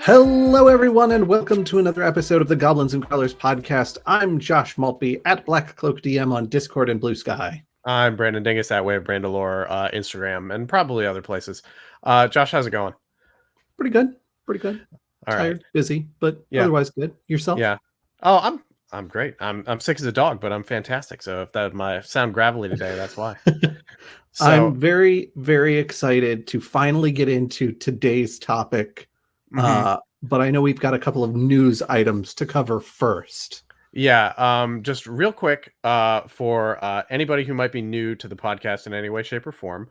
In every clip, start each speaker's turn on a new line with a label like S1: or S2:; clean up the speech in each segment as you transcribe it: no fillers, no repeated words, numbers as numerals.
S1: Hello, everyone, and welcome to another episode of the Goblins and Growlers podcast. I'm Josh Maltby at Black Cloak DM on Discord and Blue Sky.
S2: I'm Brandon Dingus at Way of Brandalore, Instagram, and probably other places. Josh, how's it going?
S1: Pretty good. Pretty good.
S2: All
S1: Tired,
S2: right.
S1: busy, but
S2: Yeah.
S1: otherwise good. Yourself?
S2: Yeah. Oh, I'm great. I'm sick as a dog, but I'm fantastic. So if that my sound gravelly today, that's why.
S1: I'm very, very excited to finally get into today's topic. But I know we've got a couple of news items to cover first.
S2: Yeah. Just real quick, for anybody who might be new to the podcast in any way, shape, or form.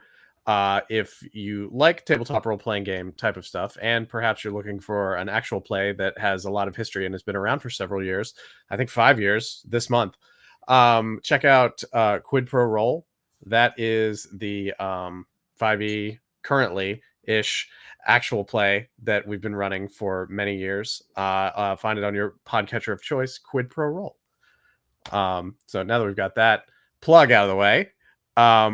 S2: If you like tabletop role-playing game type of stuff, and perhaps you're looking for an actual play that has a lot of history and has been around for several years, I think 5 years this month, check out Quid Pro Roll. That is the 5e currently-ish actual play that we've been running for many years. Find it on your podcatcher of choice, Quid Pro Roll. So now that we've got that plug out of the way,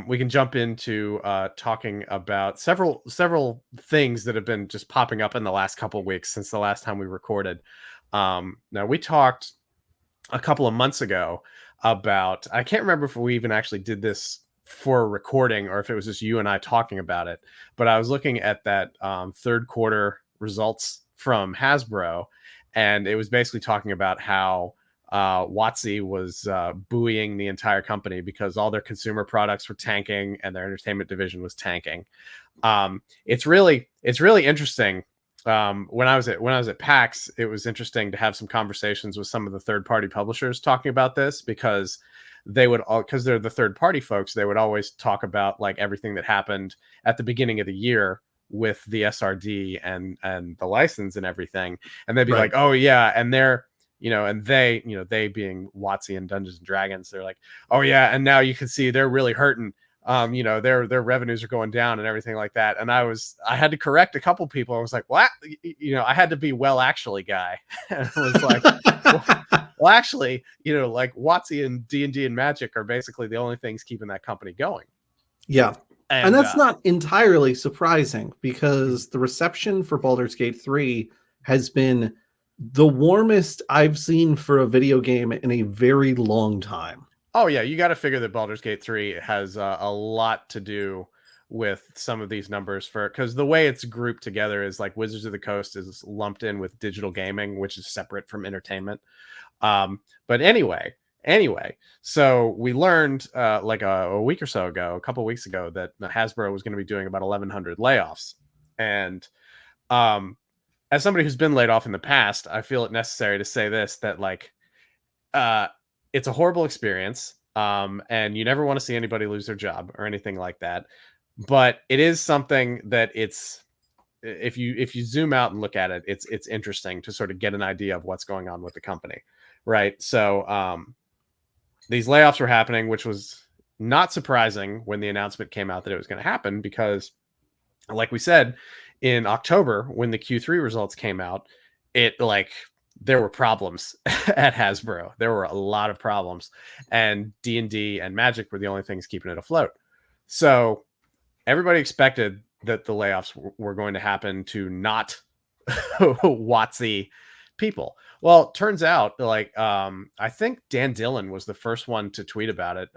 S2: we can jump into talking about several things that have been just popping up in the last couple of weeks since the last time we recorded. Now, we talked a couple of months ago about, I can't remember if we even actually did this for a recording or if it was just you and I talking about it, but I was looking at that third quarter results from Hasbro, and it was basically talking about how WotC was buoying the entire company because all their consumer products were tanking and their entertainment division was tanking. It's really interesting. When I was at PAX, it was interesting to have some conversations with some of the third-party publishers talking about this, because they would all, because they're the third-party folks, they would always talk about like everything that happened at the beginning of the year with the SRD and the license and everything, and they'd be like, oh yeah, and they're they being WotC and Dungeons and Dragons, they're like, oh yeah, and now you can see they're really hurting. Their revenues are going down and everything like that. And I had to correct a couple people. I was like, what? I had to be well, actually, guy. And I was like, well, actually, like WotC and D&D and Magic are basically the only things keeping that company going.
S1: Yeah. And that's not entirely surprising, because the reception for Baldur's Gate 3 has been the warmest I've seen for a video game in a very long time.
S2: Oh yeah, you got to figure that Baldur's Gate 3 has a lot to do with some of these numbers, because the way it's grouped together is like Wizards of the Coast is lumped in with digital gaming, which is separate from entertainment. But anyway, so we learned like a week or so ago, a couple of weeks ago, that Hasbro was going to be doing about 1,100 layoffs. And as somebody who's been laid off in the past, I feel it necessary to say this, that like it's a horrible experience, and you never want to see anybody lose their job or anything like that. But it is something that if you zoom out and look at it, it's interesting to sort of get an idea of what's going on with the company, right? So these layoffs were happening, which was not surprising when the announcement came out that it was going to happen, because, like we said, in October when the Q3 results came out, there were problems at Hasbro. There were a lot of problems, and D&D and Magic were the only things keeping it afloat. So everybody expected that the layoffs were going to happen to not WotC people. Well, it turns out, like, I think Dan Dillon was the first one to tweet about it.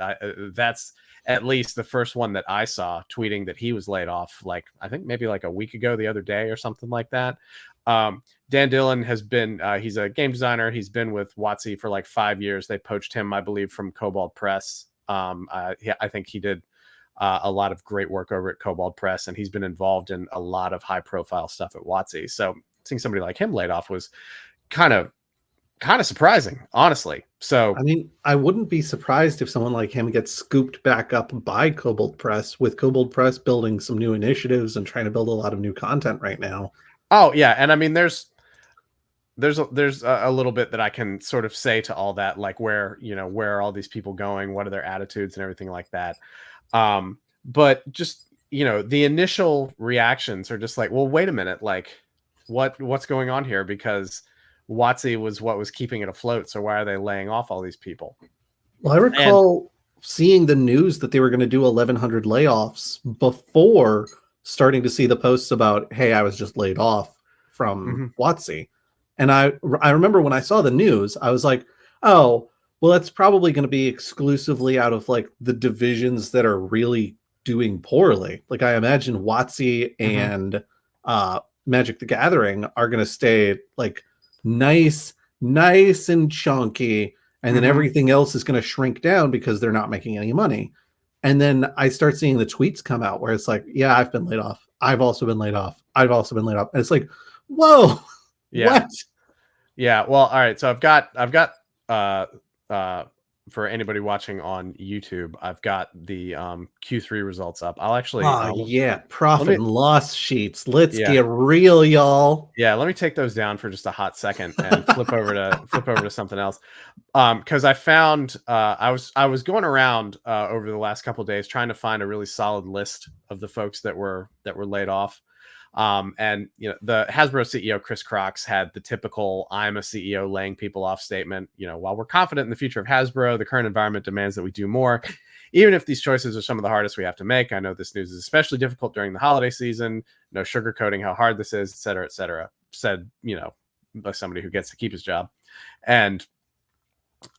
S2: That's at least the first one that I saw tweeting that he was laid off, like, I think maybe like a week ago, the other day or something like that. Dan Dillon has been, he's a game designer. He's been with WotC for like 5 years. They poached him, I believe, from Kobold Press. I think he did a lot of great work over at Kobold Press, and he's been involved in a lot of high profile stuff at WotC. So seeing somebody like him laid off was kind of surprising, honestly. So
S1: I mean, I wouldn't be surprised if someone like him gets scooped back up by Kobold Press, with Kobold Press building some new initiatives and trying to build a lot of new content right now.
S2: Oh yeah, and I mean, there's a little bit that I can sort of say to all that, like where are all these people going, what are their attitudes and everything like that. But just the initial reactions are just like, well, wait a minute, like what's going on here? Because WotC was what was keeping it afloat, so why are they laying off all these people?
S1: Well, I recall seeing the news that they were going to do 1,100 layoffs before starting to see the posts about, hey, I was just laid off from WotC. And I remember when I saw the news, I was like, oh, well, that's probably going to be exclusively out of like the divisions that are really doing poorly. Like I imagine WotC and Magic the Gathering are going to stay like nice and chunky, and then everything else is going to shrink down because they're not making any money. And then I start seeing the tweets come out where it's like, yeah, I've been laid off. I've also been laid off. I've also been laid off. And it's like, whoa, what?
S2: Yeah. Well, all right. So I've got for anybody watching on YouTube, I've got the Q3 results up. I'll actually
S1: profit and loss sheets. Let's get real, y'all.
S2: Yeah, let me take those down for just a hot second and flip over to something else. Because I found I was going around over the last couple of days trying to find a really solid list of the folks that were laid off. And the Hasbro CEO Chris Crox had the typical "I'm a CEO laying people off" statement. While we're confident in the future of Hasbro, the current environment demands that we do more. Even if these choices are some of the hardest we have to make, I know this news is especially difficult during the holiday season. No sugarcoating how hard this is, et cetera, et cetera. Said, by somebody who gets to keep his job. And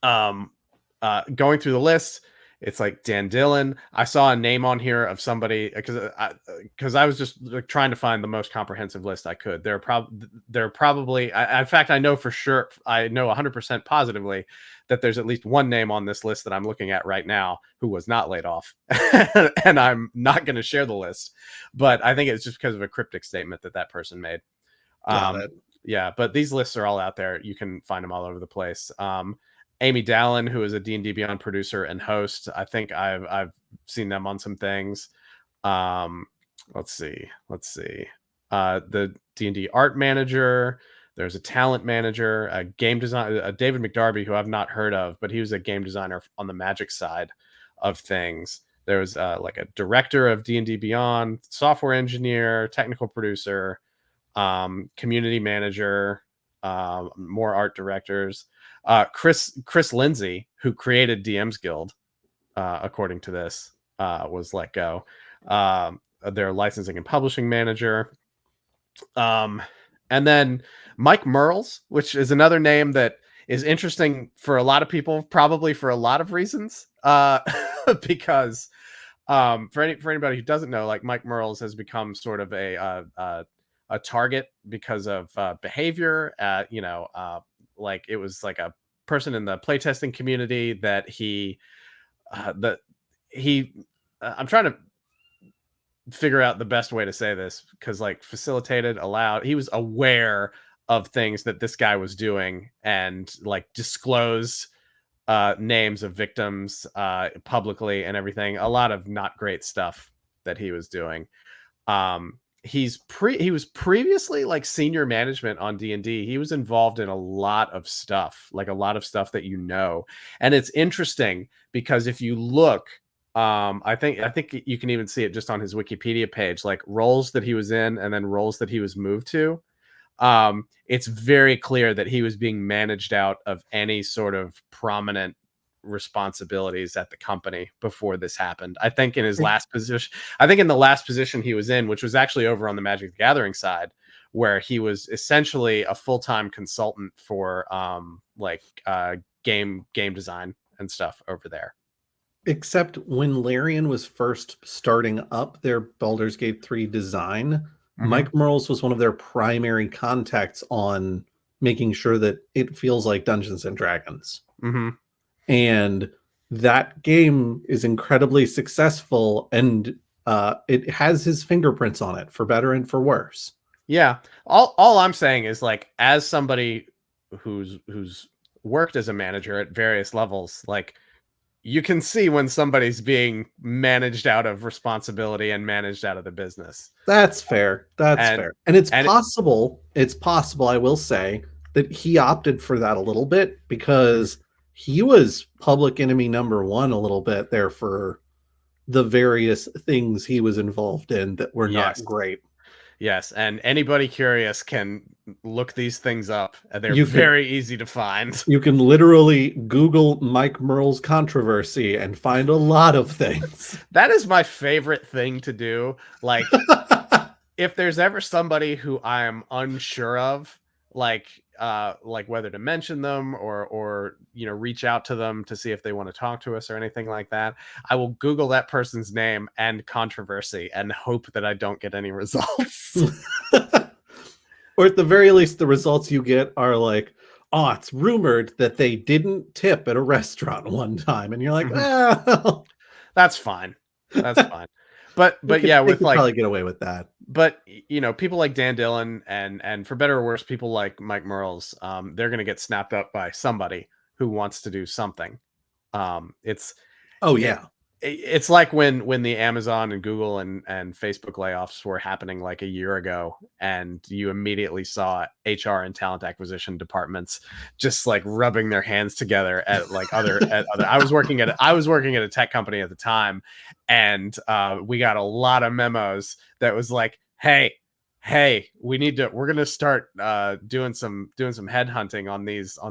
S2: going through the list, it's like Dan Dillon. I saw a name on here of somebody because I was just trying to find the most comprehensive list I could. There are probably, in fact, I know for sure, I know 100% positively that there's at least one name on this list that I'm looking at right now who was not laid off. And I'm not going to share the list, but I think it's just because of a cryptic statement that person made.
S1: Got it.
S2: Yeah, but these lists are all out there. You can find them all over the place. Amy Dallin, who is a D&D Beyond producer and host. I think I've seen them on some things. Let's see. The D&D art manager. There's a talent manager, a game designer, David McDarby, who I've not heard of, but he was a game designer on the Magic side of things. There was like a director of D&D Beyond, software engineer, technical producer, community manager, more art directors. Chris Lindsay, who created DM's Guild, according to this, was let go. Their licensing and publishing manager. And then Mike Mearls, which is another name that is interesting for a lot of people, probably for a lot of reasons. Because for anybody who doesn't know, like Mike Mearls has become sort of a target because of behavior. Like it was like a person in the playtesting community that I'm trying to figure out the best way to say this, because like facilitated, allowed, he was aware of things that this guy was doing and like disclose names of victims publicly and everything. A lot of not great stuff that he was doing. He was previously like senior management on D&D. He was involved in a lot of stuff, like a lot of stuff that and it's interesting because if you look, I think you can even see it just on his Wikipedia page, like roles that he was in and then roles that he was moved to. It's very clear that he was being managed out of any sort of prominent responsibilities at the company before this happened. I think in his last position, in the last position he was in, which was actually over on the Magic the Gathering side, where he was essentially a full-time consultant for game design and stuff over there.
S1: Except when Larian was first starting up their Baldur's Gate 3 design, Mike Mearls was one of their primary contacts on making sure that it feels like Dungeons and Dragons. And that game is incredibly successful, and it has his fingerprints on it, for better and for worse.
S2: Yeah. All I'm saying is, like, as somebody who's worked as a manager at various levels, like, you can see when somebody's being managed out of responsibility and managed out of the business.
S1: That's fair. Fair. And it's possible, I will say, that he opted for that a little bit because he was public enemy number one a little bit there for the various things he was involved in that were not great.
S2: Yes, and anybody curious can look these things up. They're very easy to find.
S1: You can literally Google Mike Mearls controversy and find a lot of things.
S2: That is my favorite thing to do. Like, if there's ever somebody who I am unsure of, like whether to mention them or reach out to them to see if they want to talk to us or anything like that, I will Google that person's name and controversy and hope that I don't get any results.
S1: Or at the very least, the results you get are like, oh, it's rumored that they didn't tip at a restaurant one time, and you're like, well,
S2: that's fine. That's fine. But yeah,
S1: they
S2: with
S1: could
S2: like,
S1: probably get away with that.
S2: but people like Dan Dillon and for better or worse, people like Mike Mearls, they're going to get snapped up by somebody who wants to do something. It's
S1: Oh
S2: it,
S1: yeah,
S2: it's like when the Amazon and Google and Facebook layoffs were happening like a year ago, and you immediately saw HR and talent acquisition departments just like rubbing their hands together at like other I was working at a tech company at the time, and we got a lot of memos that was like, hey, we're gonna start doing some headhunting on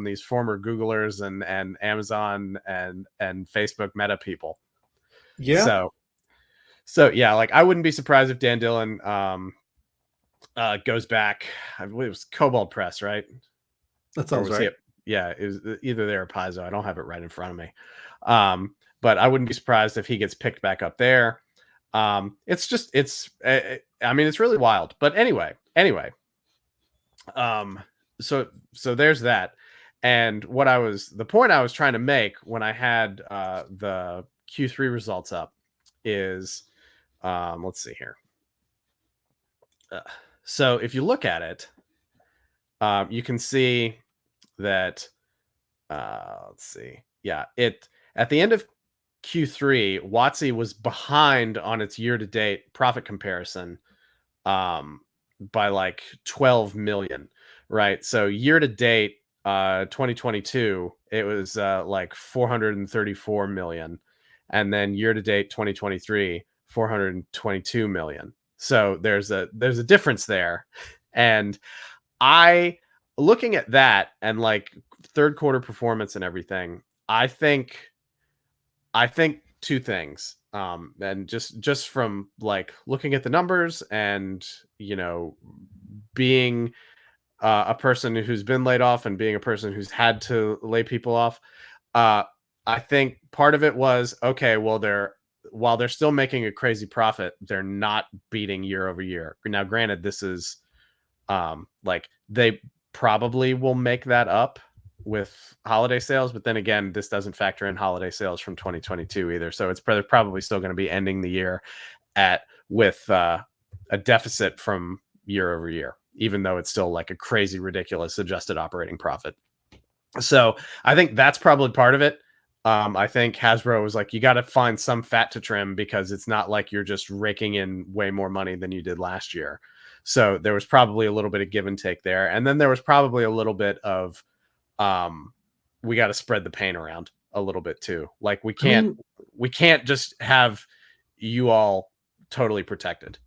S2: these former Googlers and Amazon and Facebook Meta people.
S1: yeah,
S2: So yeah, like I wouldn't be surprised if Dan Dillon goes back. I believe it was Kobold Press, right?
S1: that
S2: Or
S1: sounds
S2: was he?
S1: right.
S2: Yeah, it was either there or Paizo. I don't have it right in front of me. But I wouldn't be surprised if he gets picked back up there. I mean, it's really wild. But anyway. Um, so there's that. And the point I was trying to make when I had the Q3 results up is, let's see here. So if you look at it, you can see that, let's see. Yeah, at the end of Q3, WotC was behind on its year-to-date profit comparison by like 12 million, right? So year-to-date 2022, it was like 434 million, and then year-to-date 2023, 422 million. So there's a difference there. And I looking at that and like third quarter performance and everything, I think two things. And just from like looking at the numbers and being a person who's been laid off and being a person who's had to lay people off, uh, I think part of it was, okay, well, while they're still making a crazy profit, they're not beating year over year. Now, granted, this is like they probably will make that up with holiday sales, but then again, this doesn't factor in holiday sales from 2022 either. So it's probably still going to be ending the year with a deficit from year over year, even though it's still like a crazy, ridiculous adjusted operating profit. So I think that's probably part of it. I think Hasbro was like, you got to find some fat to trim because it's not like you're just raking in way more money than you did last year. So there was probably a little bit of give and take there. And then there was probably a little bit of, we got to spread the pain around a little bit too. Like we can't just have you all totally protected.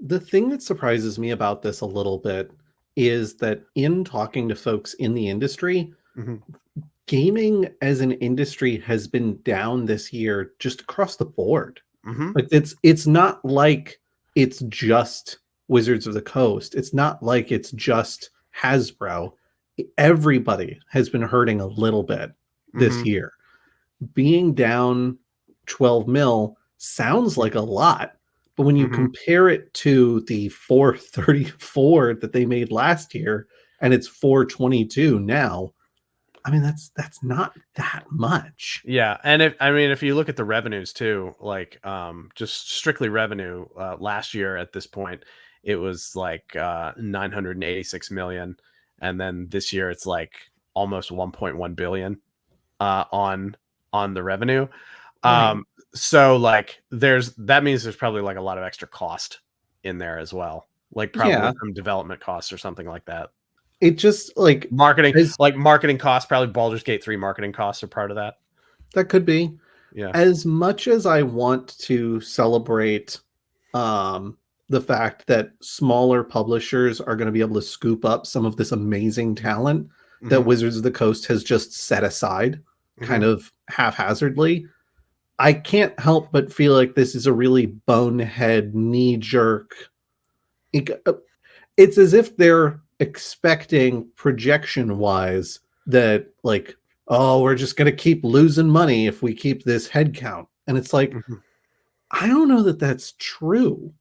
S1: The thing that surprises me about this a little bit is that in talking to folks in the industry, gaming as an industry has been down this year just across the board. Like it's not like it's just Wizards of the Coast. It's not like it's just Hasbro. Everybody has been hurting a little bit this year. Being down 12 mil sounds like a lot, but when you compare it to the 434 that they made last year and it's 422 now, I mean that's not that much.
S2: Yeah, and if you look at the revenues too, like just strictly revenue, last year at this point it was like 986 million, and then this year it's like almost 1.1 billion on the revenue.
S1: Right.
S2: So like that means there's probably like a lot of extra cost in there as well, like probably
S1: Yeah.
S2: some development costs or something like that.
S1: It just like
S2: Marketing costs, probably Baldur's Gate 3 marketing costs are part of that.
S1: that could be.
S2: Yeah.
S1: As much as I want to celebrate the fact that smaller publishers are going to be able to scoop up some of this amazing talent that Wizards of the Coast has just set aside kind of haphazardly, I can't help but feel like this is a really bonehead, knee-jerk it's as if they're expecting projection wise that like, oh, we're just going to keep losing money if we keep this head count. And it's like, I don't know that that's true.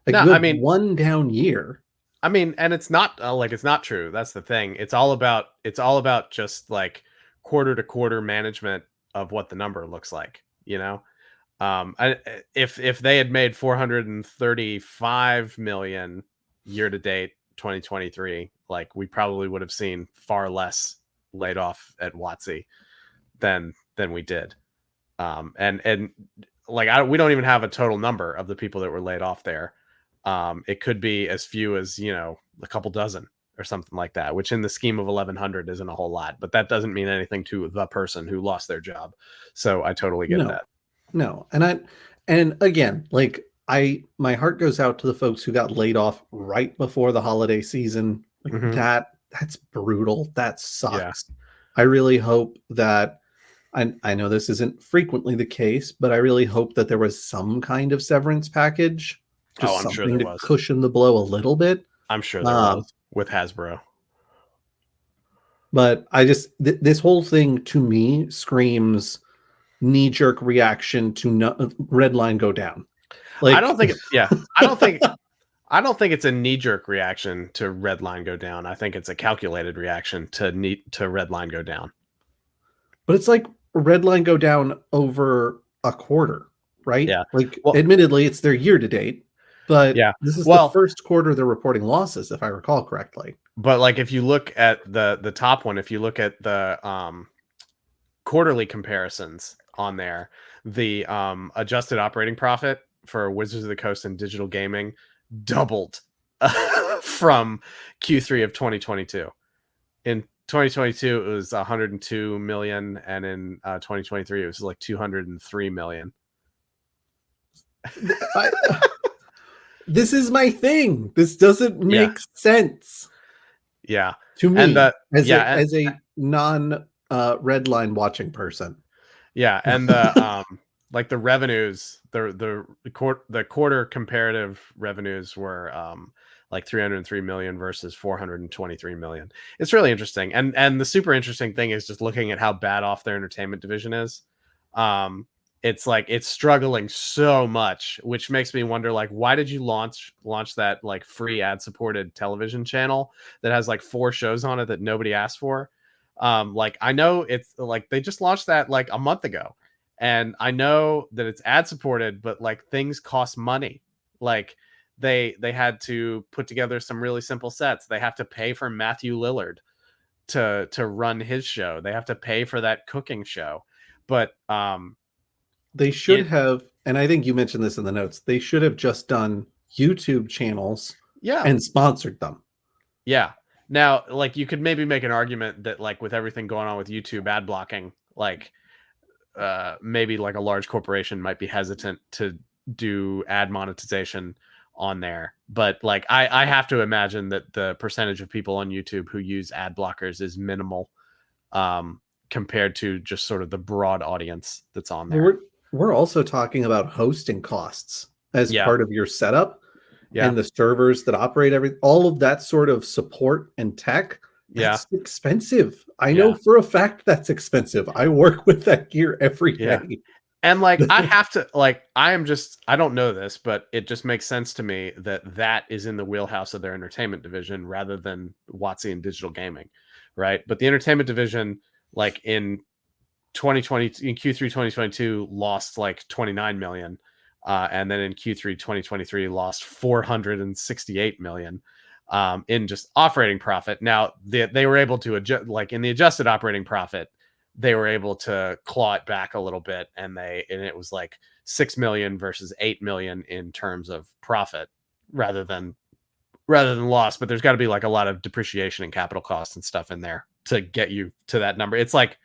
S1: Like,
S2: No,
S1: you
S2: I
S1: had
S2: mean,
S1: one down year.
S2: I mean, and it's not like it's not true. That's the thing. It's all about just like quarter to quarter management of what the number looks like, you know? If they had made 435 million year to date 2023, like we probably would have seen far less laid off at WotC than we did. And like we don't even have a total number of the people that were laid off there. It could be as few as, you know, a couple dozen or something like that, which in the scheme of 1100 isn't a whole lot, but that doesn't mean anything to the person who lost their job. So I totally get that.
S1: No. And again, like my heart goes out to the folks who got laid off right before the holiday season. Like that's brutal. That sucks. I really hope that I know this isn't frequently the case, but I really hope that there was some kind of severance package, just
S2: I'm sure
S1: something
S2: there
S1: to
S2: was.
S1: cushion the blow a little bit.
S2: I'm sure there was with Hasbro.
S1: But I just this whole thing to me screams knee-jerk reaction to red line go down. Like,
S2: I don't think I don't think it's a knee-jerk reaction to red line go down. I think it's a calculated reaction to red line go down.
S1: But it's like red line go down over a quarter, right?
S2: Yeah.
S1: Like, admittedly, it's their year to date, but this is the first quarter they're reporting losses, if I recall correctly.
S2: But like, if you look at the top one, if you look at the quarterly comparisons on there, the adjusted operating profit for Wizards of the Coast and digital gaming doubled from Q3 of 2022. In 2022 it was 102 million, and in 2023 it was like 203 million.
S1: This is my thing. This doesn't make sense.
S2: Yeah,
S1: to me, and as a non red line watching person.
S2: Yeah, and the like the revenues, the quarter comparative revenues were like 303 million versus 423 million. It's really interesting. And the super interesting thing is just looking at how bad off their entertainment division is. It's like it's struggling so much, which makes me wonder, like, why did you launch that like free ad supported television channel that has like 4 shows on it that nobody asked for? Like, I know it's like they just launched that like a month ago, and I know that it's ad supported, but like things cost money. Like they had to put together some really simple sets. They have to pay for Matthew Lillard to run his show. They have to pay for that cooking show. But
S1: they should have, and I think you mentioned this in the notes, they should have just done YouTube channels and sponsored them.
S2: Yeah. Now, like, you could maybe make an argument that, like, with everything going on with YouTube ad blocking, like, maybe like a large corporation might be hesitant to do ad monetization on there. But like, I have to imagine that the percentage of people on YouTube who use ad blockers is minimal compared to just sort of the broad audience that's on there.
S1: We're also talking about hosting costs as part of your setup.
S2: Yeah.
S1: And the servers that operate all of that sort of support and tech, that's expensive. I know for a fact that's expensive. I work with that gear every day.
S2: And like, I have to, like, I don't know this, but it just makes sense to me that is in the wheelhouse of their entertainment division rather than WotC and digital gaming, right? But the entertainment division, like in 2020, in Q3 2022, lost like 29 million. And then in Q3 2023 lost 468 million in just operating profit. Now they were able to adjust, like in the adjusted operating profit, they were able to claw it back a little bit, and it was like 6 million versus 8 million in terms of profit rather than loss. But there's got to be like a lot of depreciation and capital costs and stuff in there to get you to that number. It's like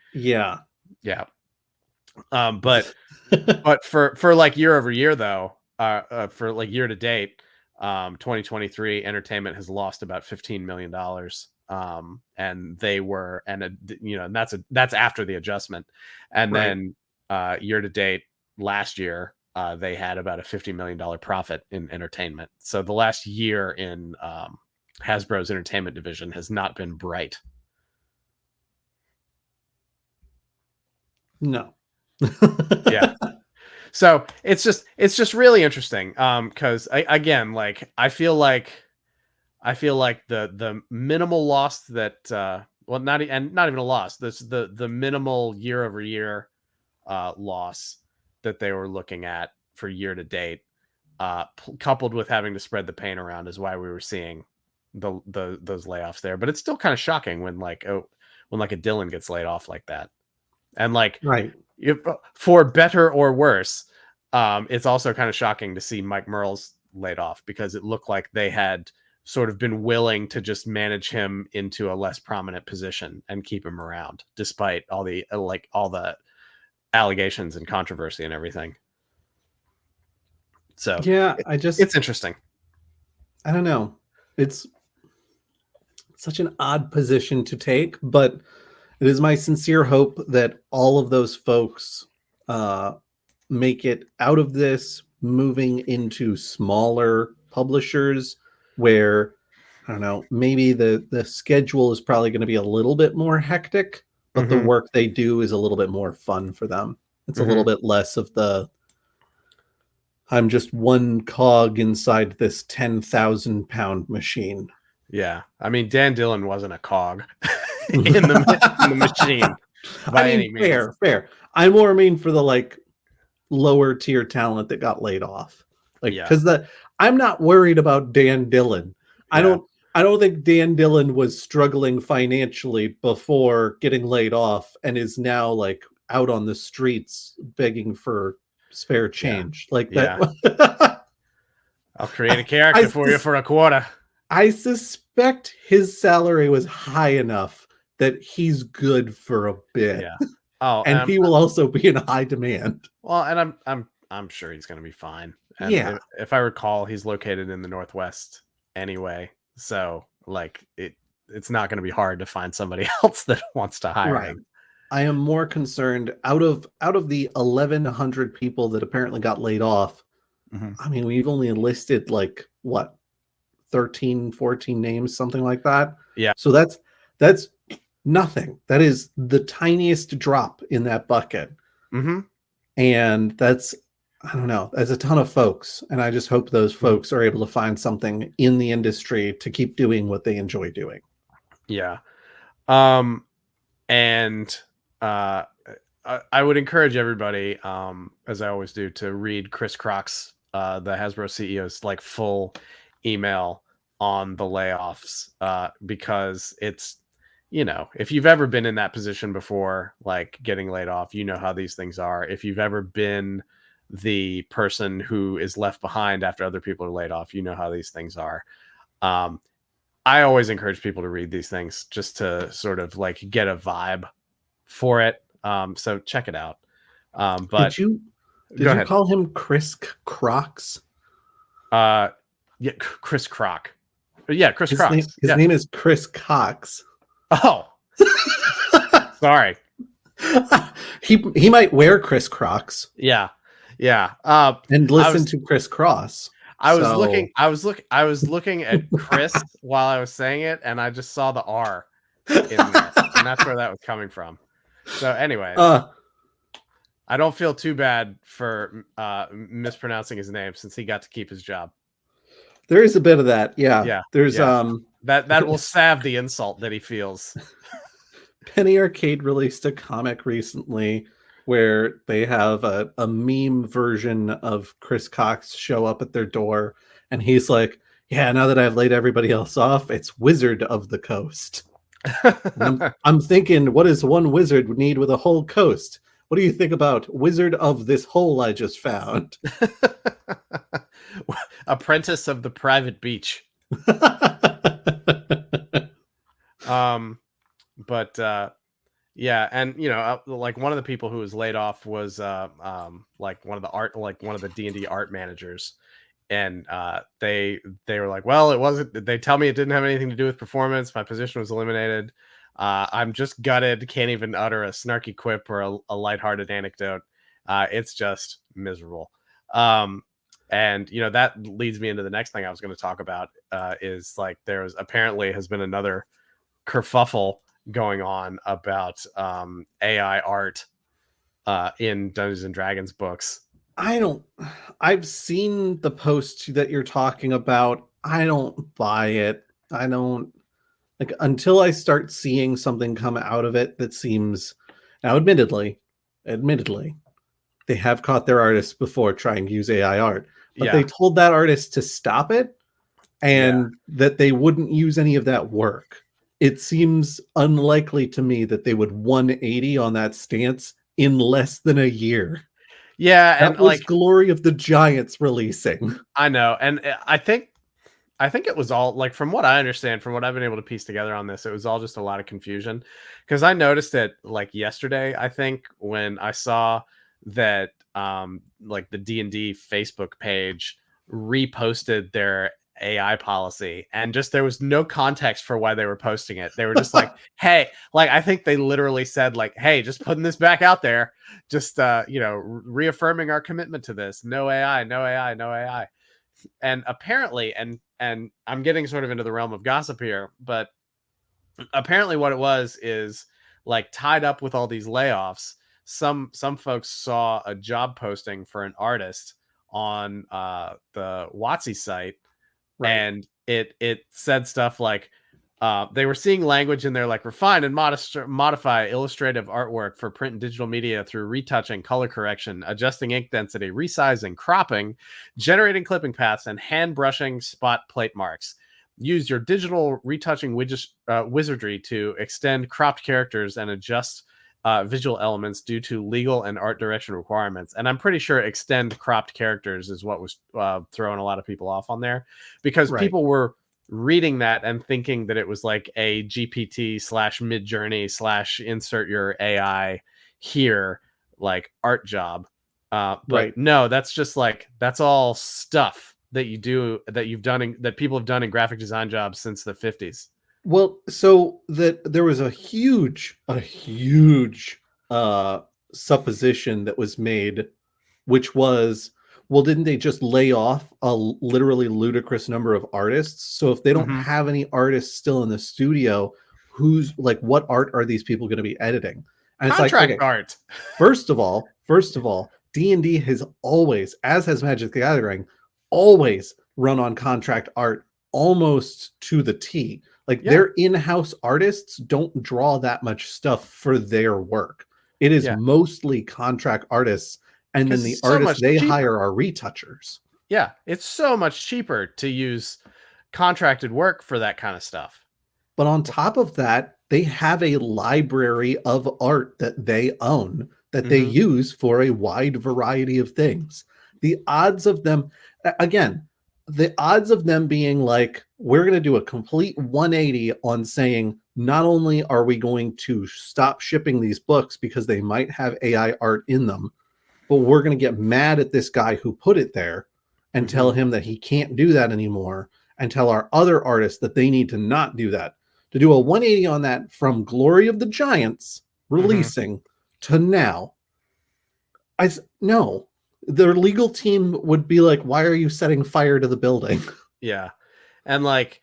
S2: but for like year over year though, for like year to date, 2023 entertainment has lost about $15 million. And they were, and you know, and that's after the adjustment. And then year to date last year, they had about a $50 million profit in entertainment. So the last year in Hasbro's entertainment division has not been bright.
S1: No.
S2: Yeah. So it's just really interesting. Because again, like I feel like the minimal loss that well, not even a loss. This the minimal year over year loss that they were looking at for year to date, coupled with having to spread the pain around, is why we were seeing those layoffs there. But it's still kind of shocking when like a Dillon gets laid off like that, and like
S1: Right.
S2: For better or worse, it's also kind of shocking to see Mike Mearls laid off, because it looked like they had sort of been willing to just manage him into a less prominent position and keep him around, despite all the allegations and controversy and everything. So
S1: yeah,
S2: it's interesting.
S1: I don't know. It's such an odd position to take, but it is my sincere hope that all of those folks make it out of this, moving into smaller publishers where, I don't know, maybe the schedule is probably going to be a little bit more hectic, but the work they do is a little bit more fun for them. It's a little bit less of the, I'm just one cog inside this 10,000-pound machine.
S2: Yeah. I mean, Dan Dillon wasn't a cog in the machine by any means.
S1: Fair. I more mean for the like lower tier talent that got laid off. Like, because I'm not worried about Dan Dillon.
S2: Yeah.
S1: I don't think Dan Dillon was struggling financially before getting laid off and is now like out on the streets begging for spare change. Like that.
S2: I'll create a character for you for a quarter.
S1: I suspect his salary was high enough that he's good for a bit.
S2: Yeah. Oh,
S1: and he will also be in high demand.
S2: Well, and I'm sure he's going to be fine. And
S1: yeah.
S2: If I recall, he's located in the Northwest anyway, so like it's not going to be hard to find somebody else that wants to hire him.
S1: I am more concerned out of the 1,100 people that apparently got laid off. I mean, we've only enlisted like what, 13, 14 names, something like that.
S2: Yeah.
S1: So that's nothing. That is the tiniest drop in that bucket. And that's, I don't know, that's a ton of folks. And I just hope those folks are able to find something in the industry to keep doing what they enjoy doing.
S2: Yeah. And I would encourage everybody, as I always do, to read Chris Croc's, the Hasbro CEO's like full email on the layoffs, because it's, you know, if you've ever been in that position before, like getting laid off, you know how these things are. If you've ever been the person who is left behind after other people are laid off, you know how these things are. I always encourage people to read these things just to sort of like get a vibe for it. So check it out. But
S1: did you call him Chris Crocs?
S2: Yeah, Chris Croc. Yeah, Chris Croc.
S1: His name is Chris Cox.
S2: Oh, sorry.
S1: He might wear Chris Crocs.
S2: Yeah.
S1: And listen to Chris Cross.
S2: I was looking at Chris while I was saying it, and I just saw the R in there, and that's where that was coming from. So anyway, I don't feel too bad for mispronouncing his name, since he got to keep his job.
S1: There is a bit of that. Yeah. There's
S2: that will salve the insult that he feels.
S1: Penny Arcade released a comic recently where they have a meme version of Chris Cox show up at their door, and he's like, yeah, now that I've laid everybody else off, it's Wizard of the Coast. I'm thinking, what does one wizard need with a whole coast? What do you think about Wizard of this hole I just found?
S2: Apprentice of the private beach. But yeah, and you know, like one of the people who was laid off was like one of the D&D art managers, and they were like, well, it wasn't, they tell me it didn't have anything to do with performance, my position was eliminated, I'm just gutted, can't even utter a snarky quip or a lighthearted anecdote, it's just miserable. And that leads me into the next thing I was going to talk about, is like there's apparently has been another kerfuffle going on about AI art in Dungeons and Dragons books.
S1: I've seen the post that you're talking about. I don't buy it. I don't like until I start seeing something come out of it that seems, now admittedly, they have caught their artists before trying to use AI art, but
S2: Yeah.
S1: they told that artist to stop it and that they wouldn't use any of that work. It seems unlikely to me that they would 180 on that stance in less than a year.
S2: Yeah, and
S1: That was
S2: like
S1: Glory of the Giants releasing.
S2: I know, and I think it was all like, from what I understand, from what I've been able to piece together on this, it was all just a lot of confusion. Because I noticed it like yesterday, I think, when I saw that like the D&D Facebook page reposted their AI policy, and just there was no context for why they were posting it. They were just like, hey, like I think they literally said like, hey, just putting this back out there, just reaffirming our commitment to this. No AI, no AI, no AI. And apparently, and I'm getting sort of into the realm of gossip here, but apparently what it was is like tied up with all these layoffs. Some folks saw a job posting for an artist on the Watsy site,
S1: Right.
S2: and it said stuff like, they were seeing language in there like refine and modify illustrative artwork for print and digital media through retouching, color correction, adjusting ink density, resizing, cropping, generating clipping paths, and hand brushing spot plate marks. Use your digital retouching wizardry to extend cropped characters and adjust visual elements due to legal and art direction requirements. And I'm pretty sure extend cropped characters is what was throwing a lot of people off on there, because
S1: Right.
S2: people were reading that and thinking that it was like a GPT / mid journey / insert your AI here, like art job. But
S1: Right.
S2: no, that's just like, that's all stuff that you do, that you've done that people have done in graphic design jobs since the 50s.
S1: Well, so that there was a huge uh supposition that was made, which was, well, didn't they just lay off a literally ludicrous number of artists? So if they don't
S2: Mm-hmm.
S1: have any artists still in the studio, who's like, what art are these people going to be editing? And it's like,
S2: Contract
S1: okay,
S2: art.
S1: first of all, D&D has always, as has Magic the Gathering, always run on contract art almost to the T. Like
S2: Yeah.
S1: their in-house artists don't draw that much stuff for their work. It is
S2: Yeah.
S1: mostly contract artists, and then
S2: Because
S1: the
S2: it's so
S1: artists
S2: much
S1: they
S2: cheaper.
S1: hire are retouchers.
S2: Yeah. It's so much cheaper to use contracted work for that kind of stuff.
S1: But on top of that, they have a library of art that they own that they
S2: Mm-hmm.
S1: use for a wide variety of things. The odds of them, again, the odds of them being like, we're going to do a complete 180 on saying, not only are we going to stop shipping these books because they might have AI art in them, but we're going to get mad at this guy who put it there and
S2: Mm-hmm.
S1: tell him that he can't do that anymore, and tell our other artists that they need to not do that. To do a 180 on that from Glory of the Giants
S2: Mm-hmm.
S1: releasing to now, no. Their legal team would be like, why are you setting fire to the building?
S2: Yeah. And like,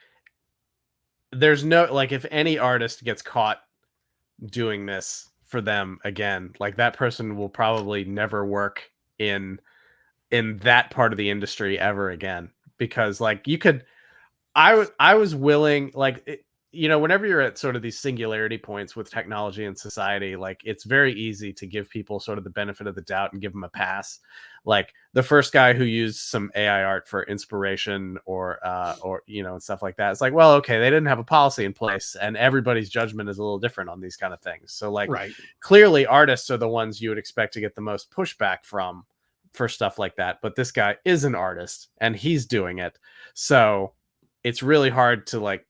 S2: there's no, like, if any artist gets caught doing this for them again, like that person will probably never work in that part of the industry ever again. Because like, you could, I was willing, like, whenever you're at sort of these singularity points with technology and society, like it's very easy to give people sort of the benefit of the doubt and give them a pass. Like the first guy who used some AI art for inspiration or and stuff like that. It's like, well, okay, they didn't have a policy in place, and everybody's judgment is a little different on these kind of things. So like,
S1: Right.
S2: clearly artists are the ones you would expect to get the most pushback from for stuff like that. But this guy is an artist and he's doing it. So it's really hard to like,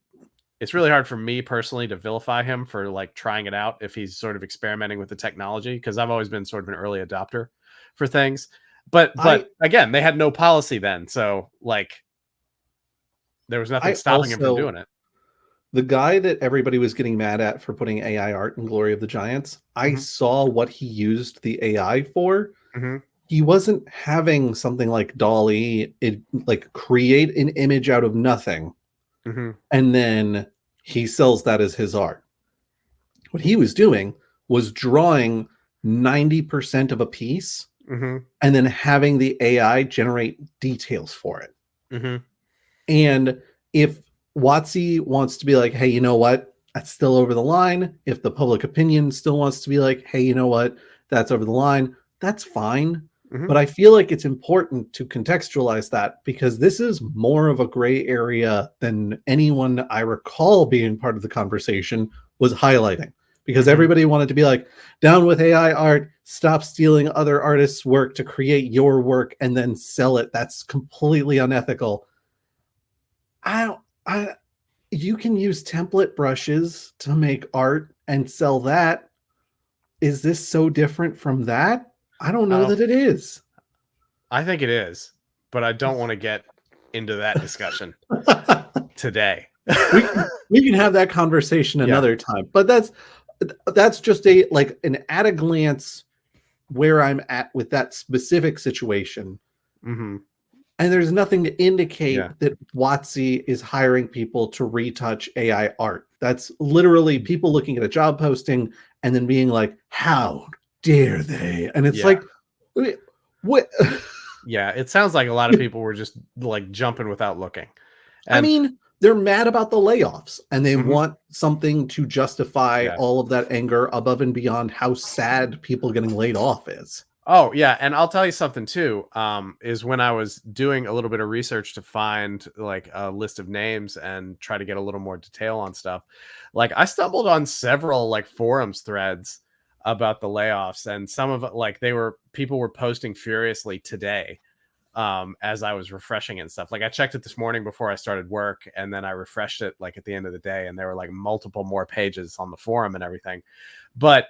S2: it's really hard for me personally to vilify him for like trying it out if he's sort of experimenting with the technology, because I've always been sort of an early adopter for things. But
S1: I
S2: again, they had no policy then, so like there was nothing
S1: I
S2: stopping him from
S1: also,
S2: doing it.
S1: the guy that everybody was getting mad at for putting AI art in Glory of the Giants, I
S2: Mm-hmm.
S1: saw what he used the AI for.
S2: Mm-hmm.
S1: he wasn't having something like Dolly, it like create an image out of nothing, and then he sells that as his art. What he was doing was drawing 90% of a piece and then having the AI generate details for it. And if WotC wants to be like, hey, you know what? That's still over the line. If the public opinion still wants to be like, hey, you know what? That's over the line. That's fine. But I feel like it's important to contextualize that because this is more of a gray area than anyone I recall being part of the conversation was highlighting. Because everybody wanted to be like, down with AI art, stop stealing other artists' work to create your work and then sell it. That's completely unethical. You can use template brushes to make art and sell that. Is this so different from that? I don't know that it is.
S2: I think it is, but I don't want to get into that discussion today.
S1: we can have that conversation another time, but that's just an at a glance where I'm at with that specific situation. And there's nothing to indicate that WotC is hiring people to retouch AI art. That's literally people looking at a job posting and then being like, how dare they? And it's like, what?
S2: Yeah, it sounds like a lot of people were just like jumping without looking.
S1: And I mean, they're mad about the layoffs and they want something to justify all of that anger above and beyond how sad people getting laid off is.
S2: Oh, yeah. And I'll tell you something, too, is when I was doing a little bit of research to find like a list of names and try to get a little more detail on stuff. Like I stumbled on several like forums threads about the layoffs, and some of it, like people were posting furiously today as I was refreshing and stuff. Like I checked it this morning before I started work, and then I refreshed it like at the end of the day, and there were like multiple more pages on the forum and everything. But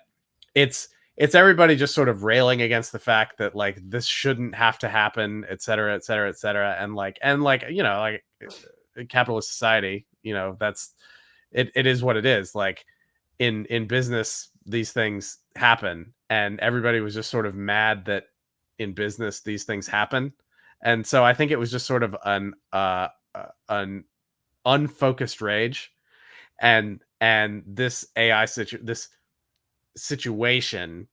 S2: it's everybody just sort of railing against the fact that like this shouldn't have to happen, et cetera, et cetera, et cetera. And like, you know, like capitalist society, you know, that's it is what it is. Like in business, these things happen, and everybody was just sort of mad that in business these things happen. And so I think it was just sort of an unfocused rage, and this this situation,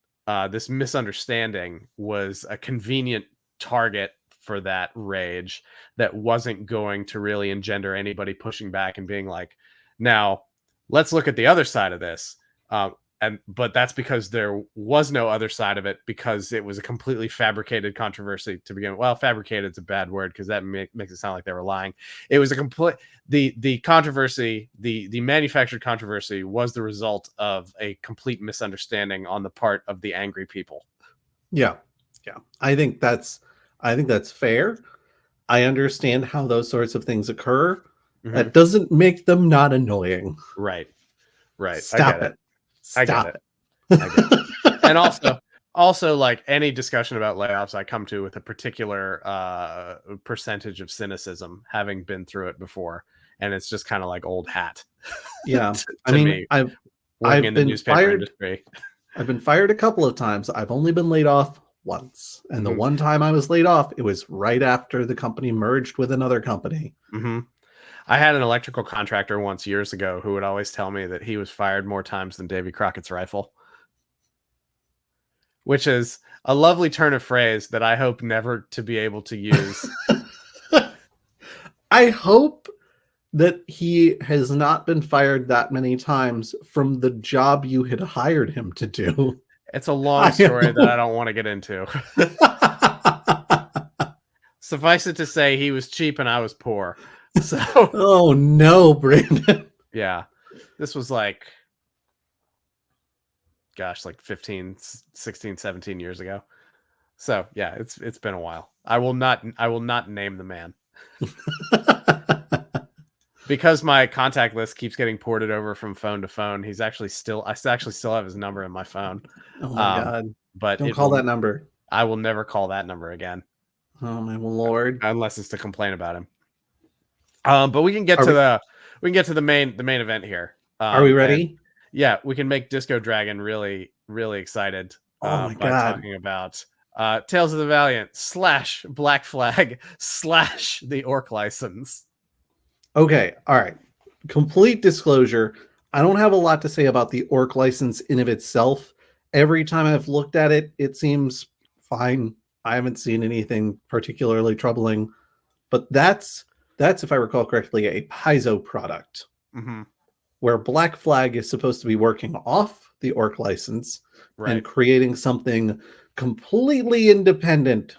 S2: this misunderstanding was a convenient target for that rage that wasn't going to really engender anybody pushing back and being like, now let's look at the other side of this. But that's because there was no other side of it, because it was a completely fabricated controversy to begin with. Well, fabricated is a bad word because that makes it sound like they were lying. It was a complete the controversy, the manufactured controversy was the result of a complete misunderstanding on the part of the angry people.
S1: Yeah. I think that's fair. I understand how those sorts of things occur. That doesn't make them not annoying.
S2: Right.
S1: Stop it.
S2: I get it. And also like any discussion about layoffs I come to with a particular percentage of cynicism, having been through it before, and it's just kind of like old hat.
S1: Yeah. I mean, I've
S2: in the newspaper industry.
S1: I've been fired a couple of times. I've only been laid off once. And the one time I was laid off, it was right after the company merged with another company.
S2: I had an electrical contractor once years ago who would always tell me that he was fired more times than Davy Crockett's rifle, which is a lovely turn of phrase that I hope never to be able to use.
S1: I hope that he has not been fired that many times from the job you had hired him to do.
S2: It's a long story that I don't want to get into. Suffice it to say, he was cheap and I was poor. So,
S1: oh no, Brandon.
S2: Yeah, this was like, gosh, like 15, 16, 17 years ago. So yeah, it's been a while. I will not name the man. Because my contact list keeps getting ported over from phone to phone. I actually still have his number in my phone.
S1: Oh my God.
S2: But
S1: don't call that number.
S2: I will never call that number again.
S1: Oh my Lord.
S2: Unless it's to complain about him. But we can get to the main event here.
S1: Are we ready?
S2: Yeah, we can make Disco Dragon really, really excited.
S1: Oh my
S2: by
S1: God.
S2: talking about Tales of the Valiant / Black Flag / the Orc license.
S1: Okay, all right. Complete disclosure, I don't have a lot to say about the Orc license in of itself. Every time I've looked at it, it seems fine. I haven't seen anything particularly troubling. But that's if I recall correctly, a Paizo product.
S2: Mm-hmm.
S1: Where Black Flag is supposed to be working off the Orc license and creating something completely independent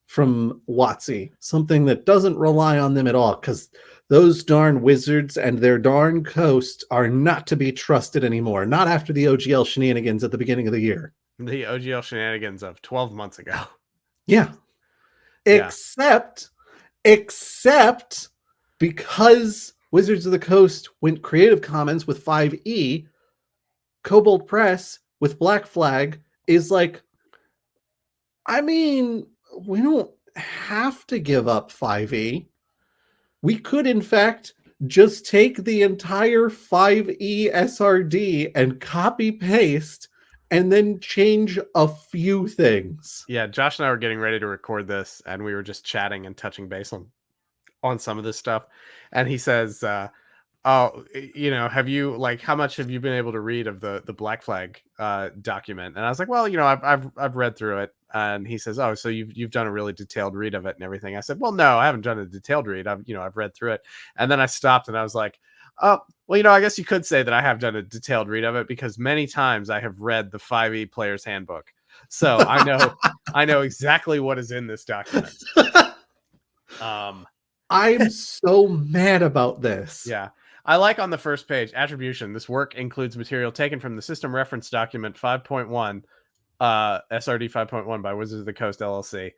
S1: from WotC, something that doesn't rely on them at all, because those darn wizards and their darn coast are not to be trusted anymore. Not after the OGL shenanigans at the beginning of the year.
S2: The OGL shenanigans of 12 months ago.
S1: Yeah. Except because Wizards of the Coast went Creative Commons with 5e, Kobold Press with Black Flag is like, I mean, we don't have to give up 5e. We could, in fact, just take the entire 5e SRD and copy paste and then change a few things.
S2: Yeah, Josh and I were getting ready to record this, and we were just chatting and touching base on some of this stuff. And he says, oh, have you, like, how much have you been able to read of the Black Flag document? And I was like, well, I've read through it. And he says, oh, so you've done a really detailed read of it and everything. I said, well, no, I haven't done a detailed read. I've read through it. And then I stopped and I was like, oh, well, I guess you could say that I have done a detailed read of it, because many times I have read the 5e player's handbook. So I know exactly what is in this document.
S1: I'm so mad about this.
S2: Yeah. I like on the first page, attribution. This work includes material taken from the system reference document 5.1, SRD 5.1 by Wizards of the Coast LLC.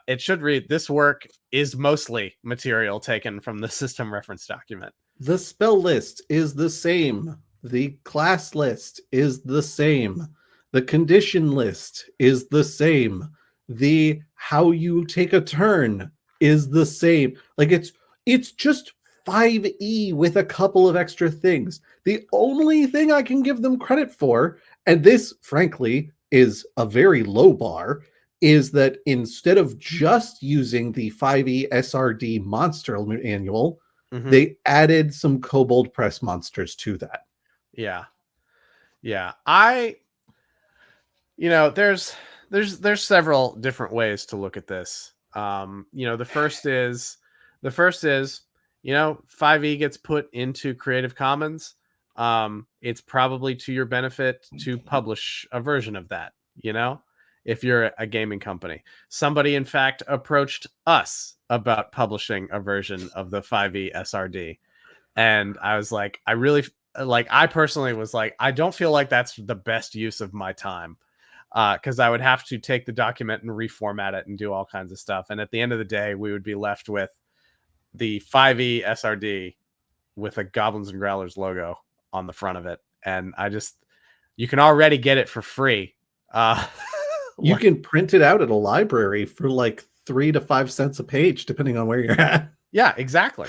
S2: It should read, this work is mostly material taken from the system reference document.
S1: The spell list is the same. The class list is the same. The condition list is the same. The how you take a turn is the same. Like, it's just 5e with a couple of extra things. The only thing I can give them credit for, and this, frankly, is a very low bar, is that instead of just using the 5e SRD monster manual, they added some Kobold Press monsters to that.
S2: Yeah. There's several different ways to look at this. The first is 5e gets put into Creative Commons. It's probably to your benefit to publish a version of that, if you're a gaming company. Somebody, in fact, approached us about publishing a version of the 5e SRD. And I was like, I personally was like, I don't feel like that's the best use of my time. Because I would have to take the document and reformat it and do all kinds of stuff. And at the end of the day, we would be left with the 5e SRD with a Goblins and Growlers logo on the front of it. And you can already get it for free.
S1: You can print it out at a library for like 3 to 5 cents a page, depending on where you're at.
S2: Yeah, exactly.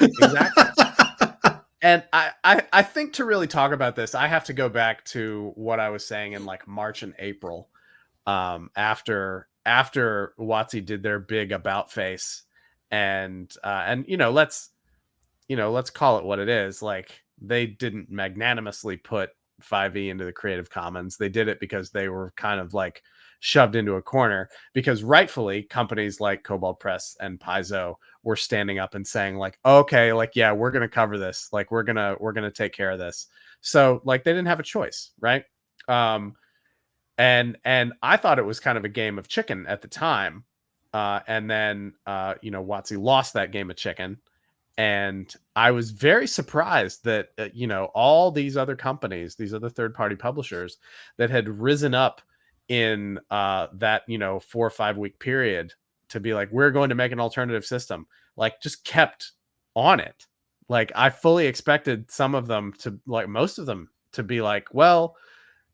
S2: And I think to really talk about this, I have to go back to what I was saying in like March and April, after WotC did their big about face, and let's call it what it is. Like, they didn't magnanimously put 5e into the Creative Commons. They did it because they were kind of like shoved into a corner, because rightfully companies like Kobold Press and Paizo were standing up and saying like, okay, like, yeah, we're going to cover this. Like, we're going to take care of this. So like, they didn't have a choice. Right. And I thought it was kind of a game of chicken at the time. And then, WotC lost that game of chicken. And I was very surprised that, all these other companies, these other third-party publishers that had risen up in that 4 or 5 week period to be like, we're going to make an alternative system, like, just kept on it. Like, I fully expected some of them to, like, most of them to be like, well,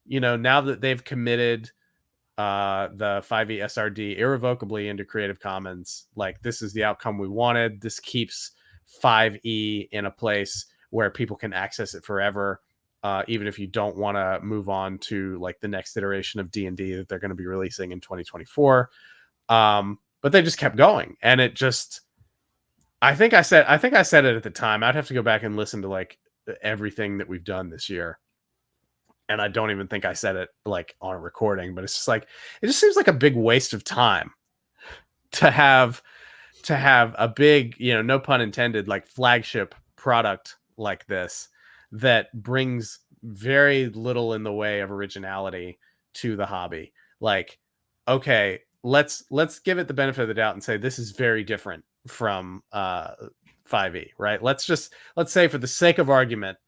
S2: now that they've committed the 5e SRD irrevocably into Creative Commons, like, this is the outcome we wanted. This keeps 5e in a place where people can access it forever. even if you don't want to move on to like the next iteration of D&D that they're going to be releasing in 2024. But they just kept going, and it just, I think I said it at the time. I'd have to go back and listen to like everything that we've done this year, and I don't even think I said it like on a recording, but it's just like, it just seems like a big waste of time to have a big, no pun intended, like flagship product like this that brings very little in the way of originality to the hobby. Like, okay, let's give it the benefit of the doubt and say this is very different from 5e, right? Let's say, for the sake of argument,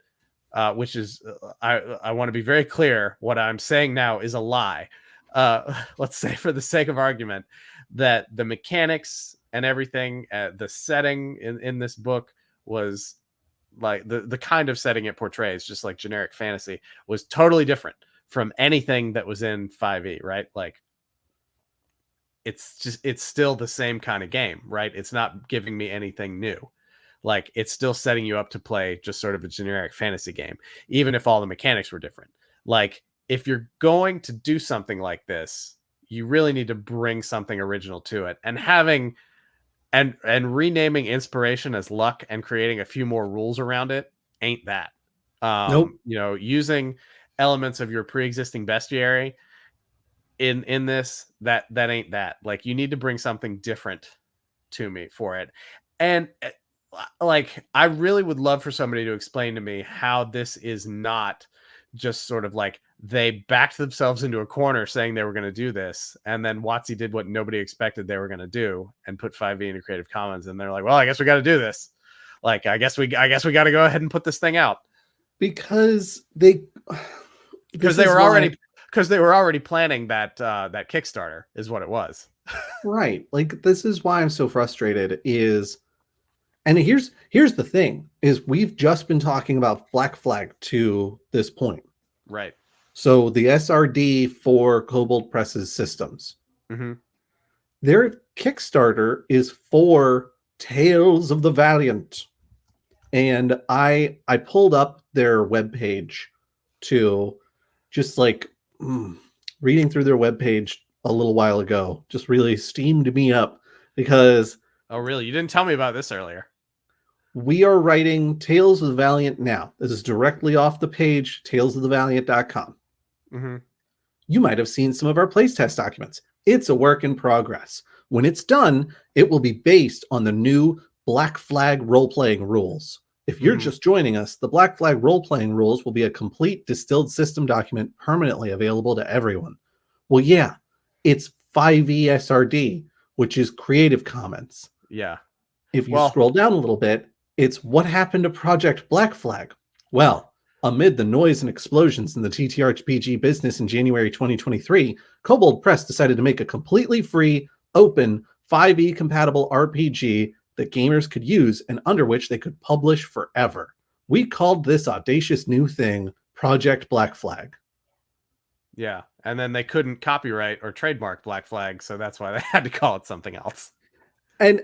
S2: which is, I want to be very clear, what I'm saying now is a lie. Let's say, for the sake of argument, that the mechanics and everything, the setting in this book was like the kind of setting it portrays, just like generic fantasy, was totally different from anything that was in 5e, right? Like, it's still the same kind of game, right? It's not giving me anything new. Like, it's still setting you up to play just sort of a generic fantasy game, even if all the mechanics were different. Like, if you're going to do something like this, you really need to bring something original to it. And having and renaming inspiration as luck and creating a few more rules around it ain't that.
S1: Nope.
S2: Using elements of your pre-existing bestiary in this, that ain't that. Like, you need to bring something different to me for it. And like, I really would love for somebody to explain to me how this is not just sort of like they backed themselves into a corner saying they were going to do this, and then WotC did what nobody expected they were going to do and put 5e into Creative Commons, and they're like, well, I guess we got to do this. Like, I guess we got to go ahead and put this thing out,
S1: because they
S2: were already planning that Kickstarter is what it was.
S1: Right. Like, this is why I'm so frustrated is, and here's the thing, is we've just been talking about Black Flag to this point.
S2: Right.
S1: So the SRD for Kobold Press's systems, their Kickstarter is for Tales of the Valiant. And I pulled up their webpage to just like reading through their webpage a little while ago, just really steamed me up, because...
S2: Oh, really? You didn't tell me about this earlier.
S1: We are writing Tales of the Valiant now. This is directly off the page, talesofthevaliant.com. You might have seen some of our playtest documents. It's a work in progress. When it's done, it will be based on the new Black Flag role-playing rules. If you're just joining us, the Black Flag role-playing rules will be a complete distilled system document permanently available to everyone. Well, yeah, it's 5e SRD, which is Creative Commons.
S2: Yeah.
S1: If you scroll down a little bit, it's what happened to Project Black Flag. Well, amid the noise and explosions in the TTRPG business in January 2023, Kobold Press decided to make a completely free, open, 5e compatible RPG that gamers could use and under which they could publish forever. We called this audacious new thing Project Black Flag.
S2: Yeah, and then they couldn't copyright or trademark Black Flag, so that's why they had to call it something else.
S1: And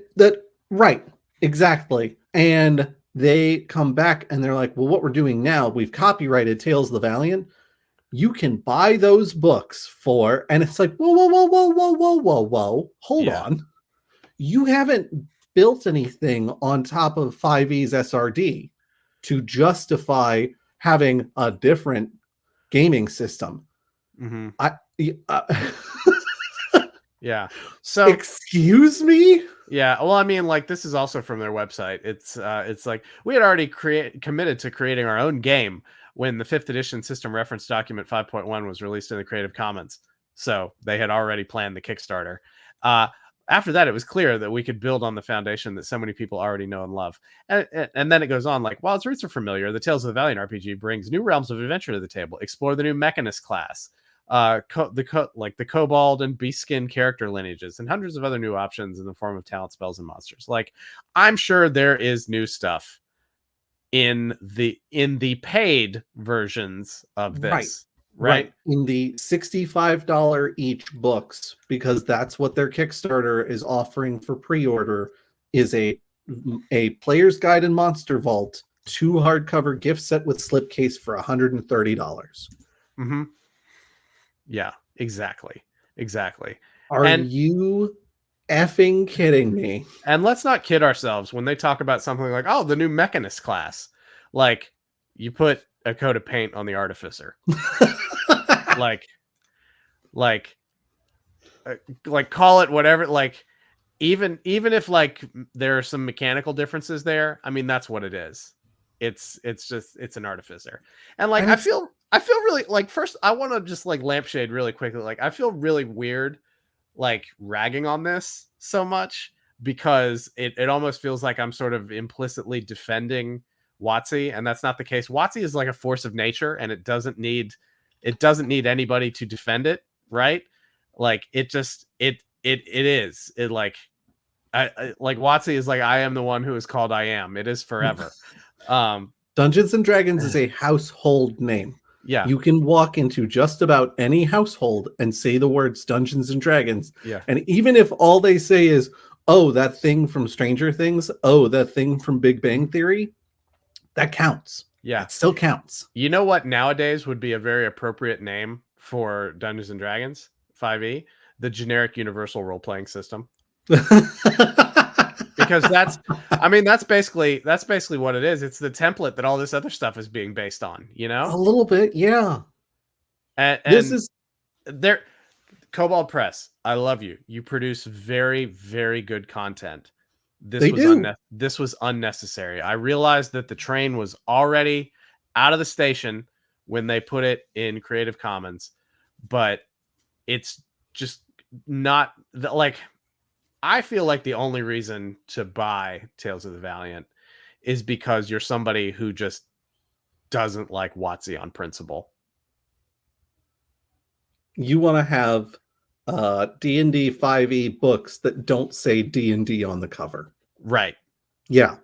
S1: right, exactly. And they come back and they're like, well, what we're doing now, we've copyrighted Tales of the Valiant. You can buy those books for, and it's like, whoa. Hold on. You haven't built anything on top of 5e's SRD to justify having a different gaming system.
S2: Yeah. So,
S1: excuse me?
S2: Yeah. Well, I mean, like, this is also from their website. It's like, we had already committed to creating our own game when the 5th edition system reference document 5.1 was released in the Creative Commons. So they had already planned the Kickstarter. After that, it was clear that we could build on the foundation that so many people already know and love. And then it goes on, like, while its roots are familiar, the Tales of the Valiant RPG brings new realms of adventure to the table. Explore the new Mechanist class, the Kobold and Beastskin character lineages, and hundreds of other new options in the form of talent, spells, and monsters. Like, I'm sure there is new stuff in the paid versions of this. Right.
S1: In the $65 each books, because that's what their Kickstarter is offering for pre-order, is a player's guide and monster vault 2 hardcover gift set with slipcase for $130.
S2: Mm-hmm. Yeah, exactly.
S1: Are you effing kidding me?
S2: And let's not kid ourselves when they talk about something like, oh, the new Mechanist class. Like, you put a coat of paint on the Artificer. like, like, like, call it whatever. Like, even if like there are some mechanical differences there, I mean, that's what it is. It's an Artificer. And like,
S1: And
S2: I feel really like, first I want to just like lampshade really quickly. Like, I feel really weird like ragging on this so much because it almost feels like I'm sort of implicitly defending WotC, and that's not the case. WotC is like a force of nature, and it doesn't need anybody to defend it, right? Like, it just it is it like I like WotC is like, I am the one who is called I am. It is forever.
S1: Dungeons and Dragons is a household name.
S2: Yeah.
S1: You can walk into just about any household and say the words Dungeons and Dragons.
S2: Yeah.
S1: And even if all they say is, oh, that thing from Stranger Things, oh, that thing from Big Bang Theory, that counts.
S2: Yeah.
S1: That still counts.
S2: You know what nowadays would be a very appropriate name for Dungeons and Dragons 5e? The generic universal role-playing system. Because that's basically what it is. It's the template that all this other stuff is being based on, you know?
S1: A little bit, yeah.
S2: And
S1: this is
S2: there. Kobold Press, I love you. You produce very, very good content. This was unnecessary. I realized that the train was already out of the station when they put it in Creative Commons, but it's just not like, I feel like the only reason to buy Tales of the Valiant is because you're somebody who just doesn't like WotC on principle.
S1: You want to have D&D 5e books that don't say D&D on the cover.
S2: Right.
S1: Yeah.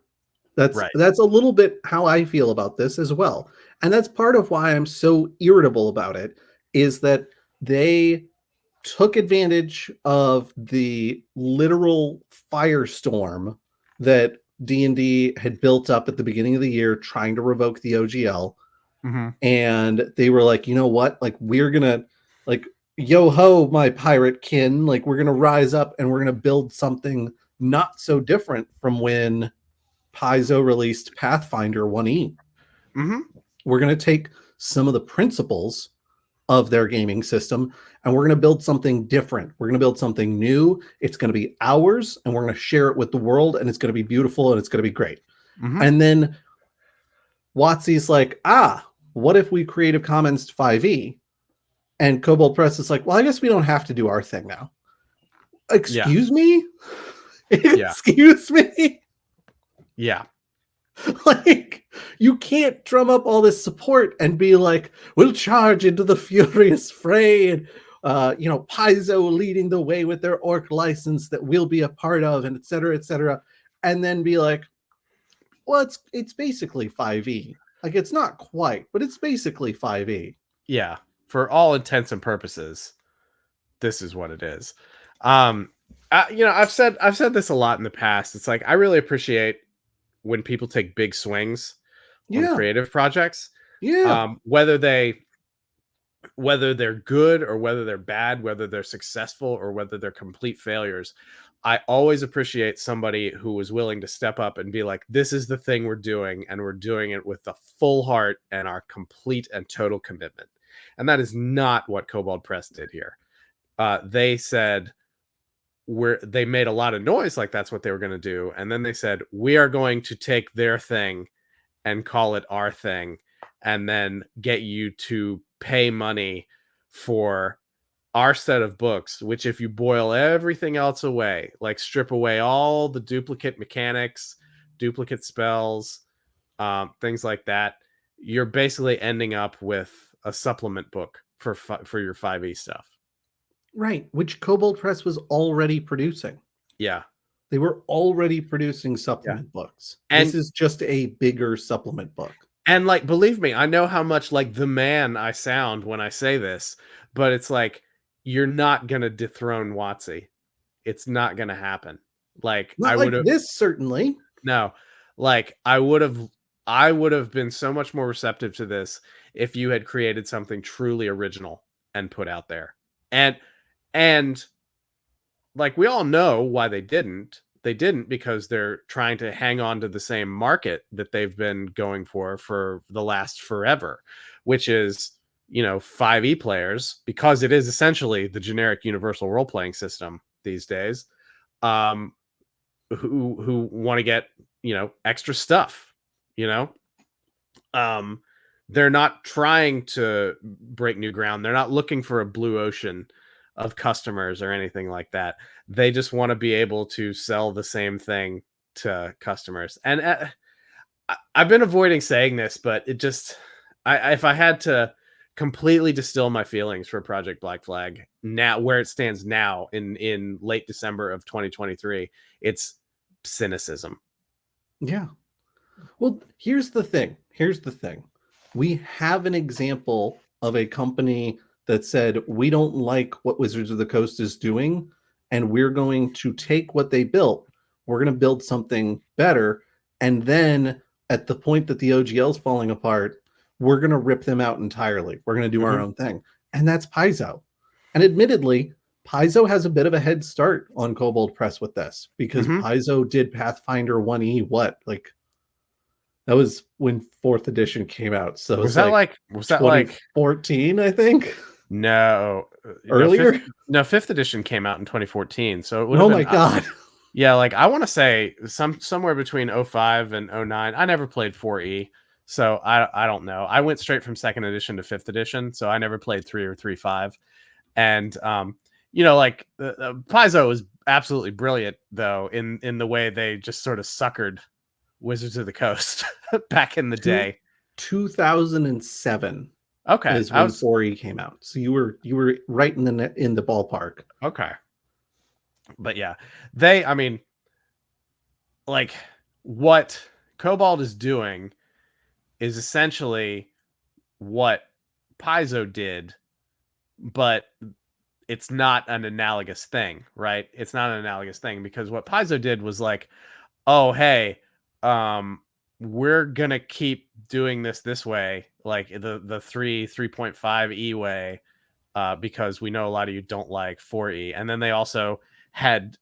S1: That's a little bit how I feel about this as well. And that's part of why I'm so irritable about it, is that they took advantage of the literal firestorm that D&D had built up at the beginning of the year trying to revoke the OGL.
S2: Mm-hmm.
S1: And they were like, you know what? Like, we're going to, like, yo ho, my pirate kin, like, we're going to rise up and we're going to build something not so different from when Paizo released Pathfinder 1E.
S2: Mm-hmm.
S1: We're going to take some of the principles of their gaming system and we're going to build something different. We're going to build something new. It's going to be ours and we're going to share it with the world and it's going to be beautiful and it's going to be great.
S2: Mm-hmm.
S1: And then WotC's like, what if we Creative Commons 5e? And Kobold Press is like, well, I guess we don't have to do our thing now. Excuse me? Excuse me?
S2: Yeah.
S1: Like, you can't drum up all this support and be like, we'll charge into the furious fray and Paizo leading the way with their orc license that we'll be a part of, and et cetera, and then be like, well, it's basically 5e. Like, it's not quite, but it's basically 5e.
S2: Yeah, for all intents and purposes, this is what it is. I've said this a lot in the past. It's like, I really appreciate when people take big swings on creative projects.
S1: Yeah.
S2: Whether they're good or whether they're bad, whether they're successful or whether they're complete failures, I always appreciate somebody who was willing to step up and be like, this is the thing we're doing, and we're doing it with the full heart and our complete and total commitment. And that is not what Kobold Press did here. They said, they made a lot of noise like that's what they were going to do. And then they said, we are going to take their thing and call it our thing, and then get you to pay money for our set of books, which, if you boil everything else away, like strip away all the duplicate mechanics, duplicate spells, things like that, you're basically ending up with a supplement book for your 5e stuff.
S1: Right, which Kobold Press was already producing.
S2: Yeah.
S1: They were already producing supplement books. And this is just a bigger supplement book.
S2: And like, believe me, I know how much like the man I sound when I say this, but it's like, you're not going to dethrone WotC. It's not going to happen. Like,
S1: not
S2: I would have
S1: this, certainly.
S2: No, like I would have I would have been so much more receptive to this if you had created something truly original and put out there. And like, we all know why they didn't. They didn't because they're trying to hang on to the same market that they've been going for the last forever, which is, 5e players, because it is essentially the generic universal role-playing system these days, um, who want to get, extra stuff, you know? They're not trying to break new ground. They're not looking for a blue ocean of customers or anything like that. They just want to be able to sell the same thing to customers. And I've been avoiding saying this, but it just, if I had to completely distill my feelings for Project Black Flag now, where it stands now in late December of 2023, it's cynicism.
S1: Yeah. Well, here's the thing. We have an example of a company that said, we don't like what Wizards of the Coast is doing, and we're going to take what they built. We're going to build something better. And then at the point that the OGL is falling apart, we're going to rip them out entirely. We're going to do our own thing. And that's Paizo. And admittedly, Paizo has a bit of a head start on Kobold Press with this, because Paizo did Pathfinder 1E, that was when 4th edition came out. So
S2: was that like
S1: 2014, I think?
S2: No.
S1: Earlier?
S2: No, 5th edition came out in 2014. So it would have
S1: Oh
S2: been,
S1: my God.
S2: Yeah, like I want to say somewhere between 05 and 09. I never played 4E. So I don't know. I went straight from 2nd edition to 5th edition. So I never played 3 or 3.5. And like Paizo was absolutely brilliant though in the way they just sort of suckered Wizards of the Coast back in the day.
S1: 2007
S2: okay
S1: is when 4E came out, so you were right in the ballpark.
S2: Okay, but yeah, I mean, like, what Kobold is doing is essentially what Paizo did, but it's not an analogous thing, right? It's not an analogous thing, because what Paizo did was like, oh hey, we're gonna keep doing this way, like the 3.5e way, because we know a lot of you don't like 4e. And then they also had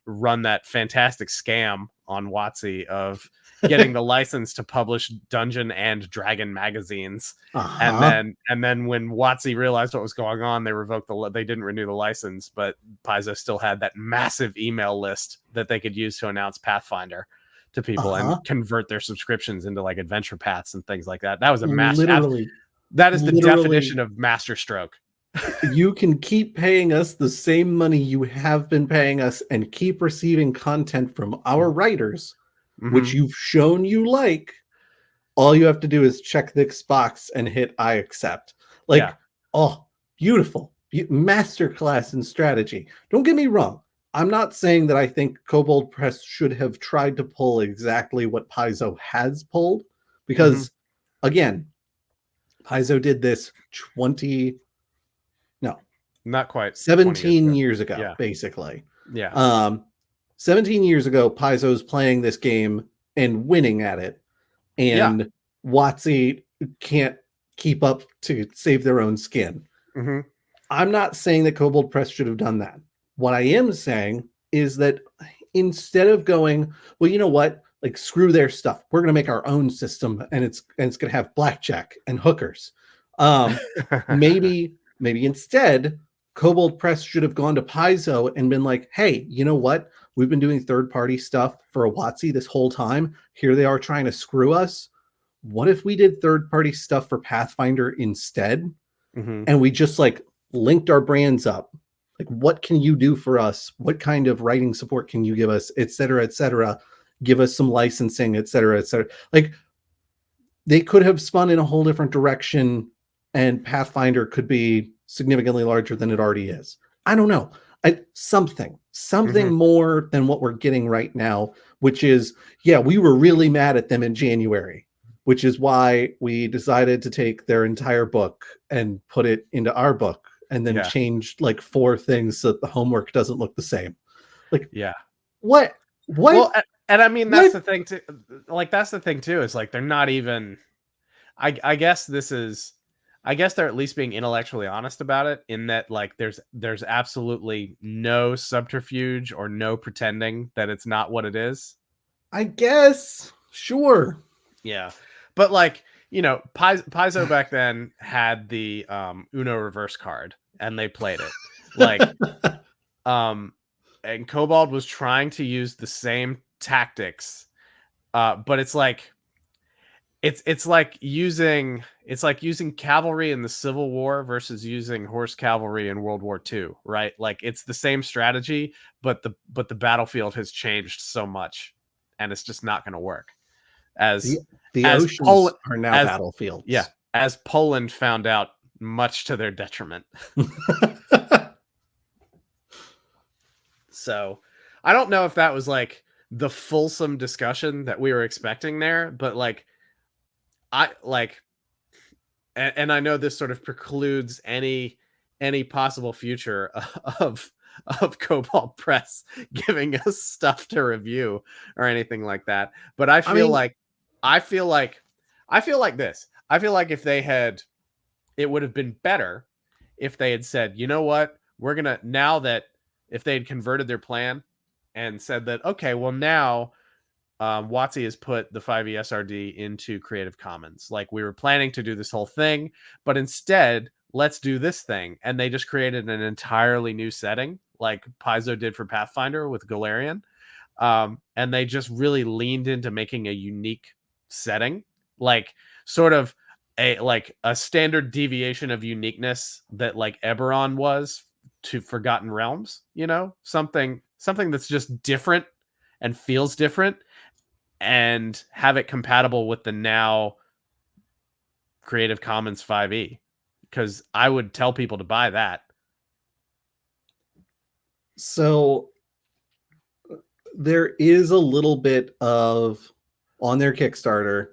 S2: run that fantastic scam on WotC of getting the license to publish Dungeon and Dragon magazines. And then when WotC realized what was going on, they revoked they didn't renew the license, but Paizo still had that massive email list that they could use to announce Pathfinder to people and convert their subscriptions into like adventure paths and things like that. That was a that is the definition of master stroke.
S1: You can keep paying us the same money you have been paying us and keep receiving content from our writers, which you've shown you like. All you have to do is check this box and hit I accept. Oh, beautiful. Masterclass in strategy. Don't get me wrong. I'm not saying that I think Kobold Press should have tried to pull exactly what Paizo has pulled, because again, Paizo did this
S2: not quite
S1: 17 years ago, basically. 17 years ago, Paizo's playing this game and winning at it, and WotC can't keep up to save their own skin. I'm not saying that Kobold Press should have done that. What I am saying is that instead of going, well, you know what, like, screw their stuff, we're going to make our own system, and it's going to have blackjack and hookers. Maybe instead, Kobold Press should have gone to Paizo and been like, hey, you know what? We've been doing third-party stuff for a WotC this whole time. Here they are trying to screw us. What if we did third-party stuff for Pathfinder instead? And we just like linked our brands up. Like, what can you do for us? What kind of writing support can you give us, et cetera, et cetera? Give us some licensing, et cetera, et cetera. Like, they could have spun in a whole different direction, and Pathfinder could be significantly larger than it already is. I don't know. Something more than what we're getting right now, which is, we were really mad at them in January, which is why we decided to take their entire book and put it into our book, and then changed like 4 things so that the homework doesn't look the same. Like, what?
S2: Well, And I mean, that's the thing too. Like, that's the thing too, is like, they're not even, I guess I guess they're at least being intellectually honest about it, in that like there's absolutely no subterfuge or no pretending that it's not what it is.
S1: I guess. Sure.
S2: Yeah. But like, you know, Paizo back then had the Uno reverse card, and they played it. Like and Kobold was trying to use the same tactics. But it's like it's like using cavalry in the Civil War versus using horse cavalry in World War II, right? Like, it's the same strategy, but the battlefield has changed so much, and it's just not going to work.
S1: The
S2: As
S1: oceans are now battlefields.
S2: Yeah, as Poland found out, much to their detriment. So, I don't know if that was like the fulsome discussion that we were expecting there, but like, I like, and I know this sort of precludes any possible future of Kobold Press giving us stuff to review or anything like that. But I feel like this. I feel like if they had, it would have been better if they had said, you know what, we're gonna, now that, if they had converted their plan and said that, okay, well now WotC has put the 5e SRD into Creative Commons. Like, we were planning to do this whole thing, but instead, let's do this thing. And they just created an entirely new setting, like Paizo did for Pathfinder with Galarian. And they just really leaned into making a unique setting, like sort of a standard deviation of uniqueness that like Eberron was to Forgotten Realms, you know, something that's just different and feels different, and have it compatible with the now Creative Commons 5e, because I would tell people to buy that.
S1: So there is a little bit of, on their Kickstarter,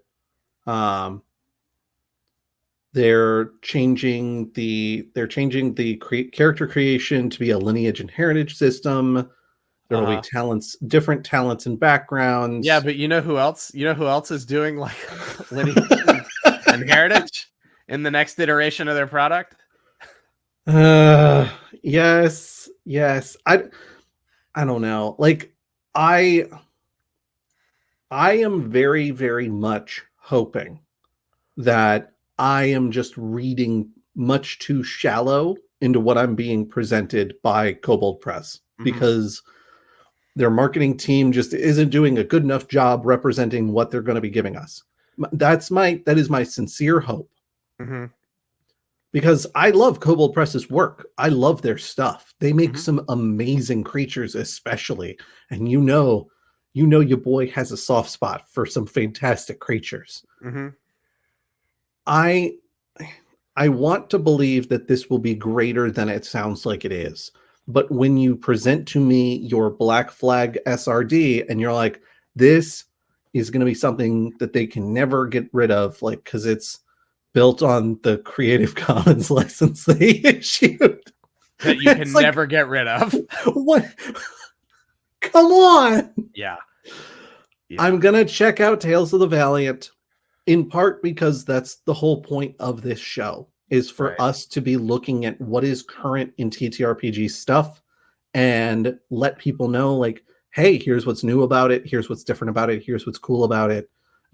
S1: they're changing the character creation to be a lineage and heritage system. There will be different talents and backgrounds.
S2: Yeah, but you know who else? You know who else is doing like lineage and heritage in the next iteration of their product?
S1: Yes. I don't know. Like, I am very, very much hoping that I am just reading much too shallow into what I'm being presented by Kobold Press, because their marketing team just isn't doing a good enough job representing what they're going to be giving us. That is my sincere hope. Because I love Kobold Press's work. I love their stuff. They make some amazing creatures, especially. And you know your boy has a soft spot for some fantastic creatures. I want to believe that this will be greater than it sounds like it is. But when you present to me your Black Flag SRD and you're like, this is going to be something that they can never get rid of, like, because it's built on the Creative Commons license they issued.
S2: That you can never get rid of.
S1: What? Come on.
S2: Yeah.
S1: I'm going to check out Tales of the Valiant, in part because that's the whole point of this show, is for us to be looking at what is current in TTRPG stuff and let people know, like, hey, here's what's new about it. Here's what's different about it. Here's what's cool about it.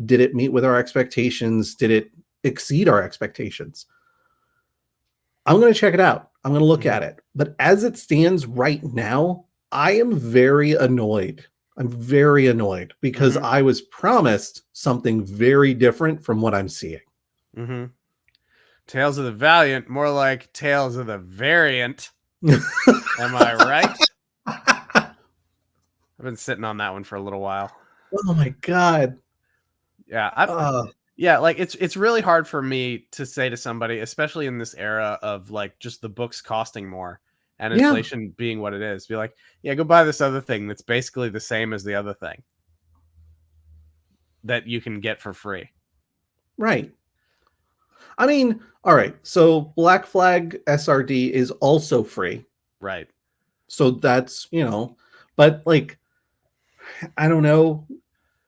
S1: Did it meet with our expectations? Did it exceed our expectations? I'm going to check it out. I'm going to look at it. But as it stands right now, I am very annoyed. I'm very annoyed because I was promised something very different from what I'm seeing.
S2: Tales of the Valiant, more like Tales of the Variant. Am I right? I've been sitting on that one for a little while.
S1: Oh my God.
S2: Yeah. Yeah, like it's really hard for me to say to somebody, especially in this era of like just the books costing more and inflation being what it is, be like, yeah, go buy this other thing that's basically the same as the other thing that you can get for free.
S1: Right. I mean, all right. So Black Flag SRD is also free.
S2: Right.
S1: So that's, but like, I don't know.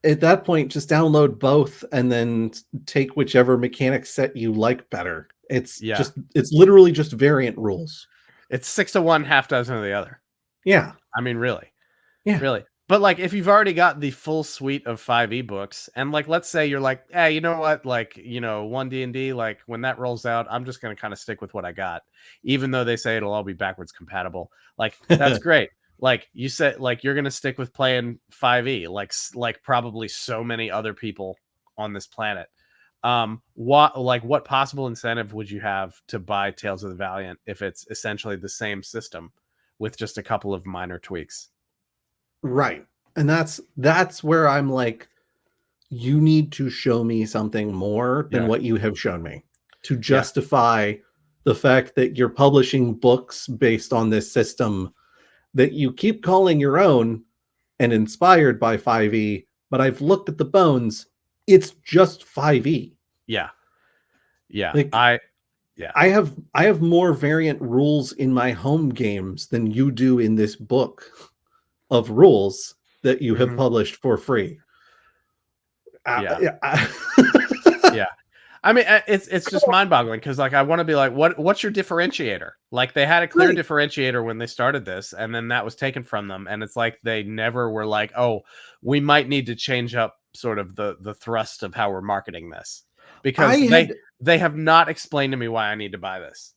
S1: At that point, just download both and then take whichever mechanic set you like better. It's literally just variant rules.
S2: It's 6 to 1, half dozen of the other.
S1: Yeah.
S2: I mean, really.
S1: Yeah.
S2: Really. But like, if you've already got the full suite of 5 ebooks, and like, let's say you're like, hey, you know what? Like, you know, 1D&D, like when that rolls out, I'm just going to kind of stick with what I got, even though they say it'll all be backwards compatible. Like, that's great. Like you said, like you're going to stick with playing 5e, like probably so many other people on this planet. What possible incentive would you have to buy Tales of the Valiant if it's essentially the same system with just a couple of minor tweaks?
S1: Right. And that's where I'm like, you need to show me something more than what you have shown me to justify the fact that you're publishing books based on this system that you keep calling your own and inspired by 5e, but I've looked at the bones. It's just 5e.
S2: Yeah. Yeah.
S1: Like, I have more variant rules in my home games than you do in this book of rules that you have published for free.
S2: Yeah. I mean, it's just mind-boggling because like I want to be like, what's your differentiator? Like they had a clear differentiator when they started this, and then that was taken from them, and it's like they never were like, oh, we might need to change up sort of the thrust of how we're marketing this, because they have not explained to me why I need to buy this.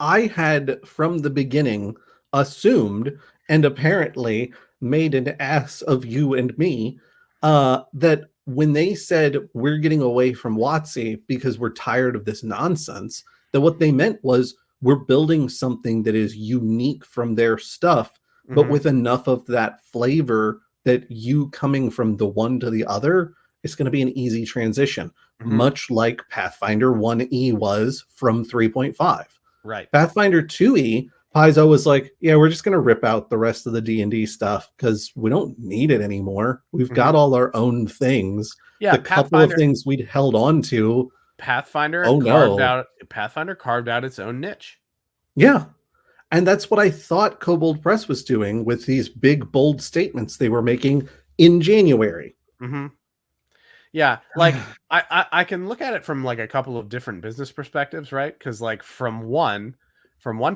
S1: I had from the beginning assumed and apparently made an ass of you and me that when they said we're getting away from WotC because we're tired of this nonsense, that what they meant was we're building something that is unique from their stuff, but with enough of that flavor that you coming from the one to the other, it's going to be an easy transition, much like Pathfinder 1E was from 3.5.
S2: Right.
S1: Pathfinder 2E, Paizo was like, yeah, we're just going to rip out the rest of the D&D stuff because we don't need it anymore. We've got all our own things.
S2: Yeah,
S1: the couple of things we'd held on to.
S2: Pathfinder carved out its own niche.
S1: Yeah. And that's what I thought Kobold Press was doing with these big, bold statements they were making in January.
S2: Yeah, like I can look at it from like a couple of different business perspectives, right? Because like from one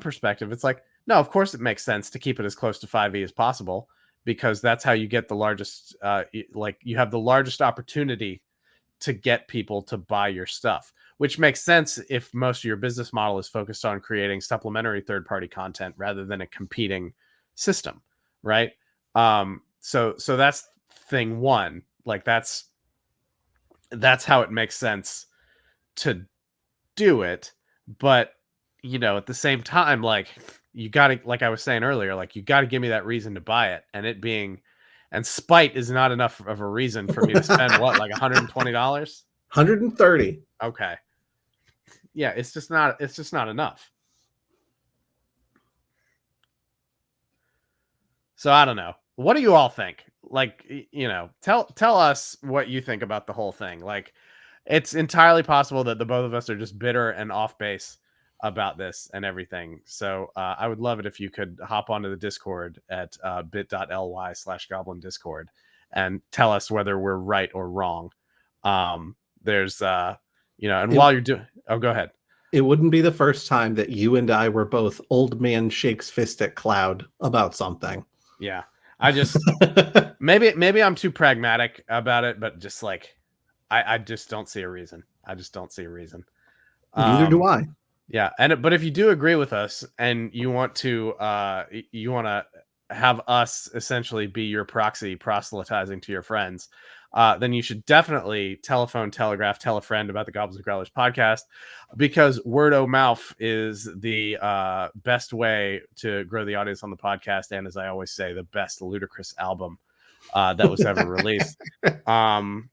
S2: perspective, it's like, no, of course it makes sense to keep it as close to 5e as possible, because that's how you get the largest, like you have the largest opportunity to get people to buy your stuff, which makes sense if most of your business model is focused on creating supplementary third-party content rather than a competing system, right? So that's thing one. Like that's how it makes sense to do it. But you know, at the same time, like you gotta, like I was saying earlier, like you gotta give me that reason to buy it. And spite is not enough of a reason for me to spend what, like $120?
S1: 130.
S2: Okay. Yeah, it's just not enough. So I don't know. What do you all think? Like, you know, tell us what you think about the whole thing. Like, it's entirely possible that the both of us are just bitter and off base about this and everything. So I would love it if you could hop onto the Discord at bit.ly/goblin discord and tell us whether we're right or wrong. There's you know, and while you're doing, oh, go ahead.
S1: It wouldn't be the first time that you and I were both old man shakes fist at cloud about something.
S2: Yeah. I just maybe I'm too pragmatic about it, but just like I just don't see a reason. I just don't see a reason.
S1: Neither do I.
S2: Yeah, but if you do agree with us and you want to have us essentially be your proxy proselytizing to your friends, then you should definitely telephone, telegraph, tell a friend about the Goblins and Growlers podcast, because word of mouth is the best way to grow the audience on the podcast, and as I always say, the best ludicrous album that was ever released.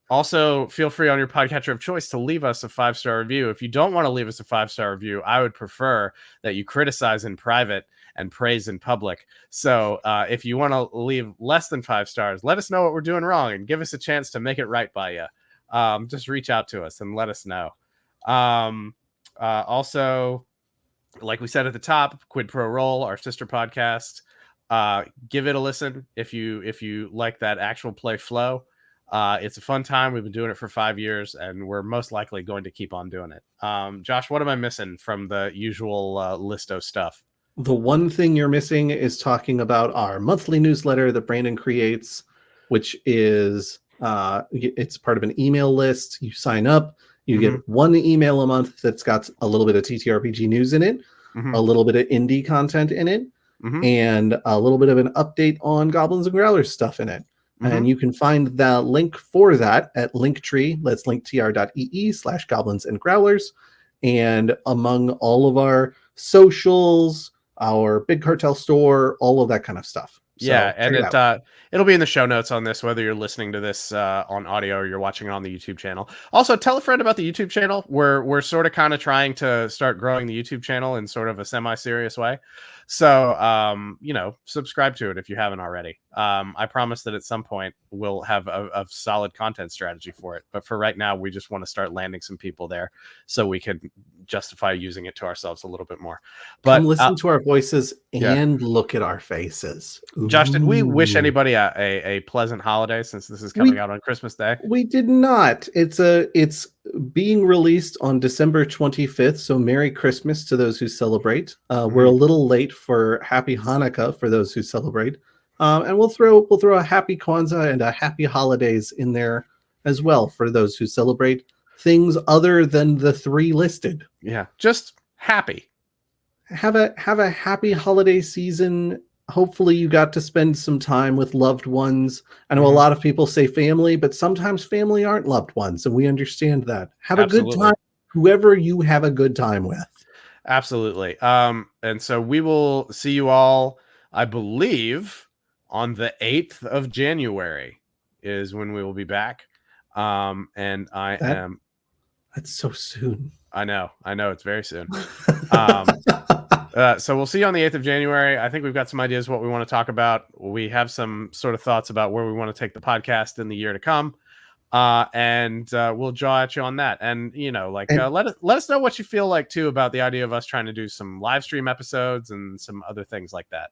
S2: Also, feel free on your podcatcher of choice to leave us a 5-star review. If you don't want to leave us a 5-star review, I would prefer that you criticize in private and praise in public. So if you want to leave less than 5 stars, let us know what we're doing wrong and give us a chance to make it right by you. Just reach out to us and let us know. Also, like we said at the top, Quid Pro Roll, our sister podcast, give it a listen if you like that actual play flow. It's a fun time. We've been doing it for 5 years, and we're most likely going to keep on doing it. Josh, what am I missing from the usual list of stuff?
S1: The one thing you're missing is talking about our monthly newsletter that Brandon creates, which is it's part of an email list. You sign up, you get one email a month that's got a little bit of TTRPG news in it, a little bit of indie content in it, and a little bit of an update on Goblins and Growlers stuff in it. And you can find the link for that at Linktree. Let's linktr.ee/goblins and growlers. And among all of our socials, our Big Cartel store, all of that kind of stuff. So
S2: yeah, and it'll be in the show notes on this, whether you're listening to this on audio or you're watching it on the YouTube channel. Also, tell a friend about the YouTube channel. We're sort of kind of trying to start growing the YouTube channel in sort of a semi-serious way. So, subscribe to it if you haven't already. I promise that at some point we'll have a solid content strategy for it. But for right now, we just want to start landing some people there so we can justify using it to ourselves a little bit more. But
S1: come listen to our voices and look at our faces.
S2: Josh, did we wish anybody a pleasant holiday since this is coming out on Christmas Day?
S1: We did not. It's being released on December 25th, so Merry Christmas to those who celebrate. We're a little late for Happy Hanukkah for those who celebrate, and we'll throw a Happy Kwanzaa and a Happy Holidays in there as well for those who celebrate things other than the 3 listed.
S2: Yeah, just happy.
S1: Have a happy holiday season. Hopefully you got to spend some time with loved ones. I know a lot of people say family, but sometimes family aren't loved ones, and we understand that. Have a good time, whoever you have a good time with.
S2: Absolutely. And so we will see you all, I believe, on the 8th of January is when we will be back. And
S1: that's so soon.
S2: I know it's very soon. So we'll see you on the 8th of January. I think we've got some ideas what we want to talk about. We have some sort of thoughts about where we want to take the podcast in the year to come. And we'll draw at you on that. And, let us know what you feel like, too, about the idea of us trying to do some live stream episodes and some other things like that.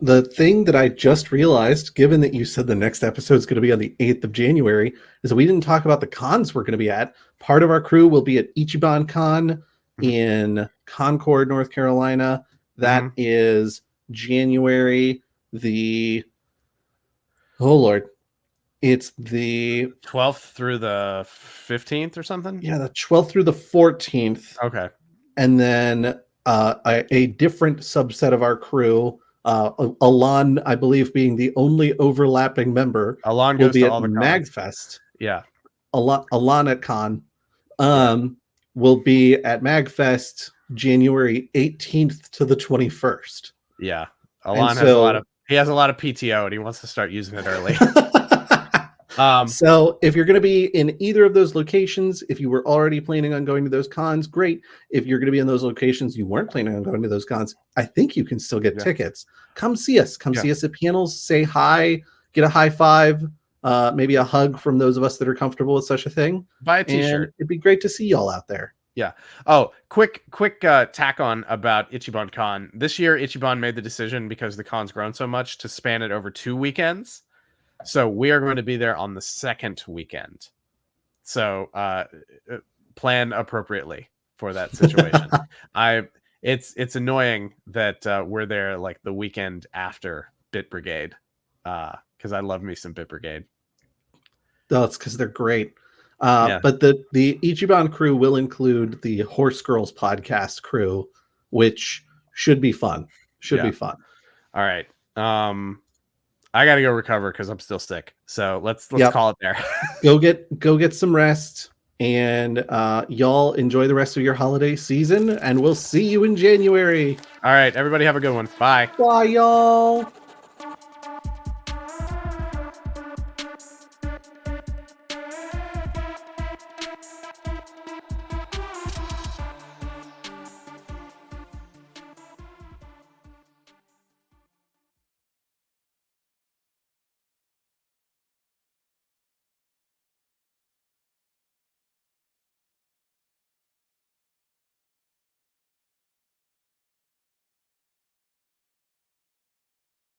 S1: The thing that I just realized, given that you said the next episode is going to be on the 8th of January, is that we didn't talk about the cons we're going to be at. Part of our crew will be at Ichiban Con in Concord, North Carolina. That is January it's the
S2: 12th through the 15th or something.
S1: Yeah, the 12th through the 14th.
S2: Okay.
S1: And then a different subset of our crew, Alon, I believe, being the only overlapping member,
S2: Alon
S1: will
S2: goes
S1: be
S2: to
S1: at
S2: all the
S1: MagFest.
S2: Yeah.
S1: Alon at Con will be at MagFest January 18th to the 21st.
S2: Yeah. Alon has a lot of PTO and he wants to start using it early.
S1: So if you're going to be in either of those locations, if you were already planning on going to those cons, great. If you're going to be in those locations you weren't planning on going to those cons, I think you can still get tickets. Come see us. See us at panels, say hi, get a high five, maybe a hug from those of us that are comfortable with such a thing.
S2: Buy a t-shirt.
S1: And it'd be great to see y'all out there.
S2: Yeah. Oh, quick tack on about Ichiban Con. This year, Ichiban made the decision, because the con's grown so much, to span it over 2 weekends. So we are going to be there on the 2nd weekend. So plan appropriately for that situation. It's annoying that we're there like the weekend after Bit Brigade, because I love me some Bit Brigade.
S1: Oh, it's because they're great. But the Ichiban crew will include the Horse Girls podcast crew, which should be fun. Be fun.
S2: All right. I gotta go recover because I'm still sick. So let's call it there.
S1: Go get some rest, and y'all enjoy the rest of your holiday season, and we'll see you in January.
S2: All right, everybody have a good one. Bye.
S1: Bye, y'all.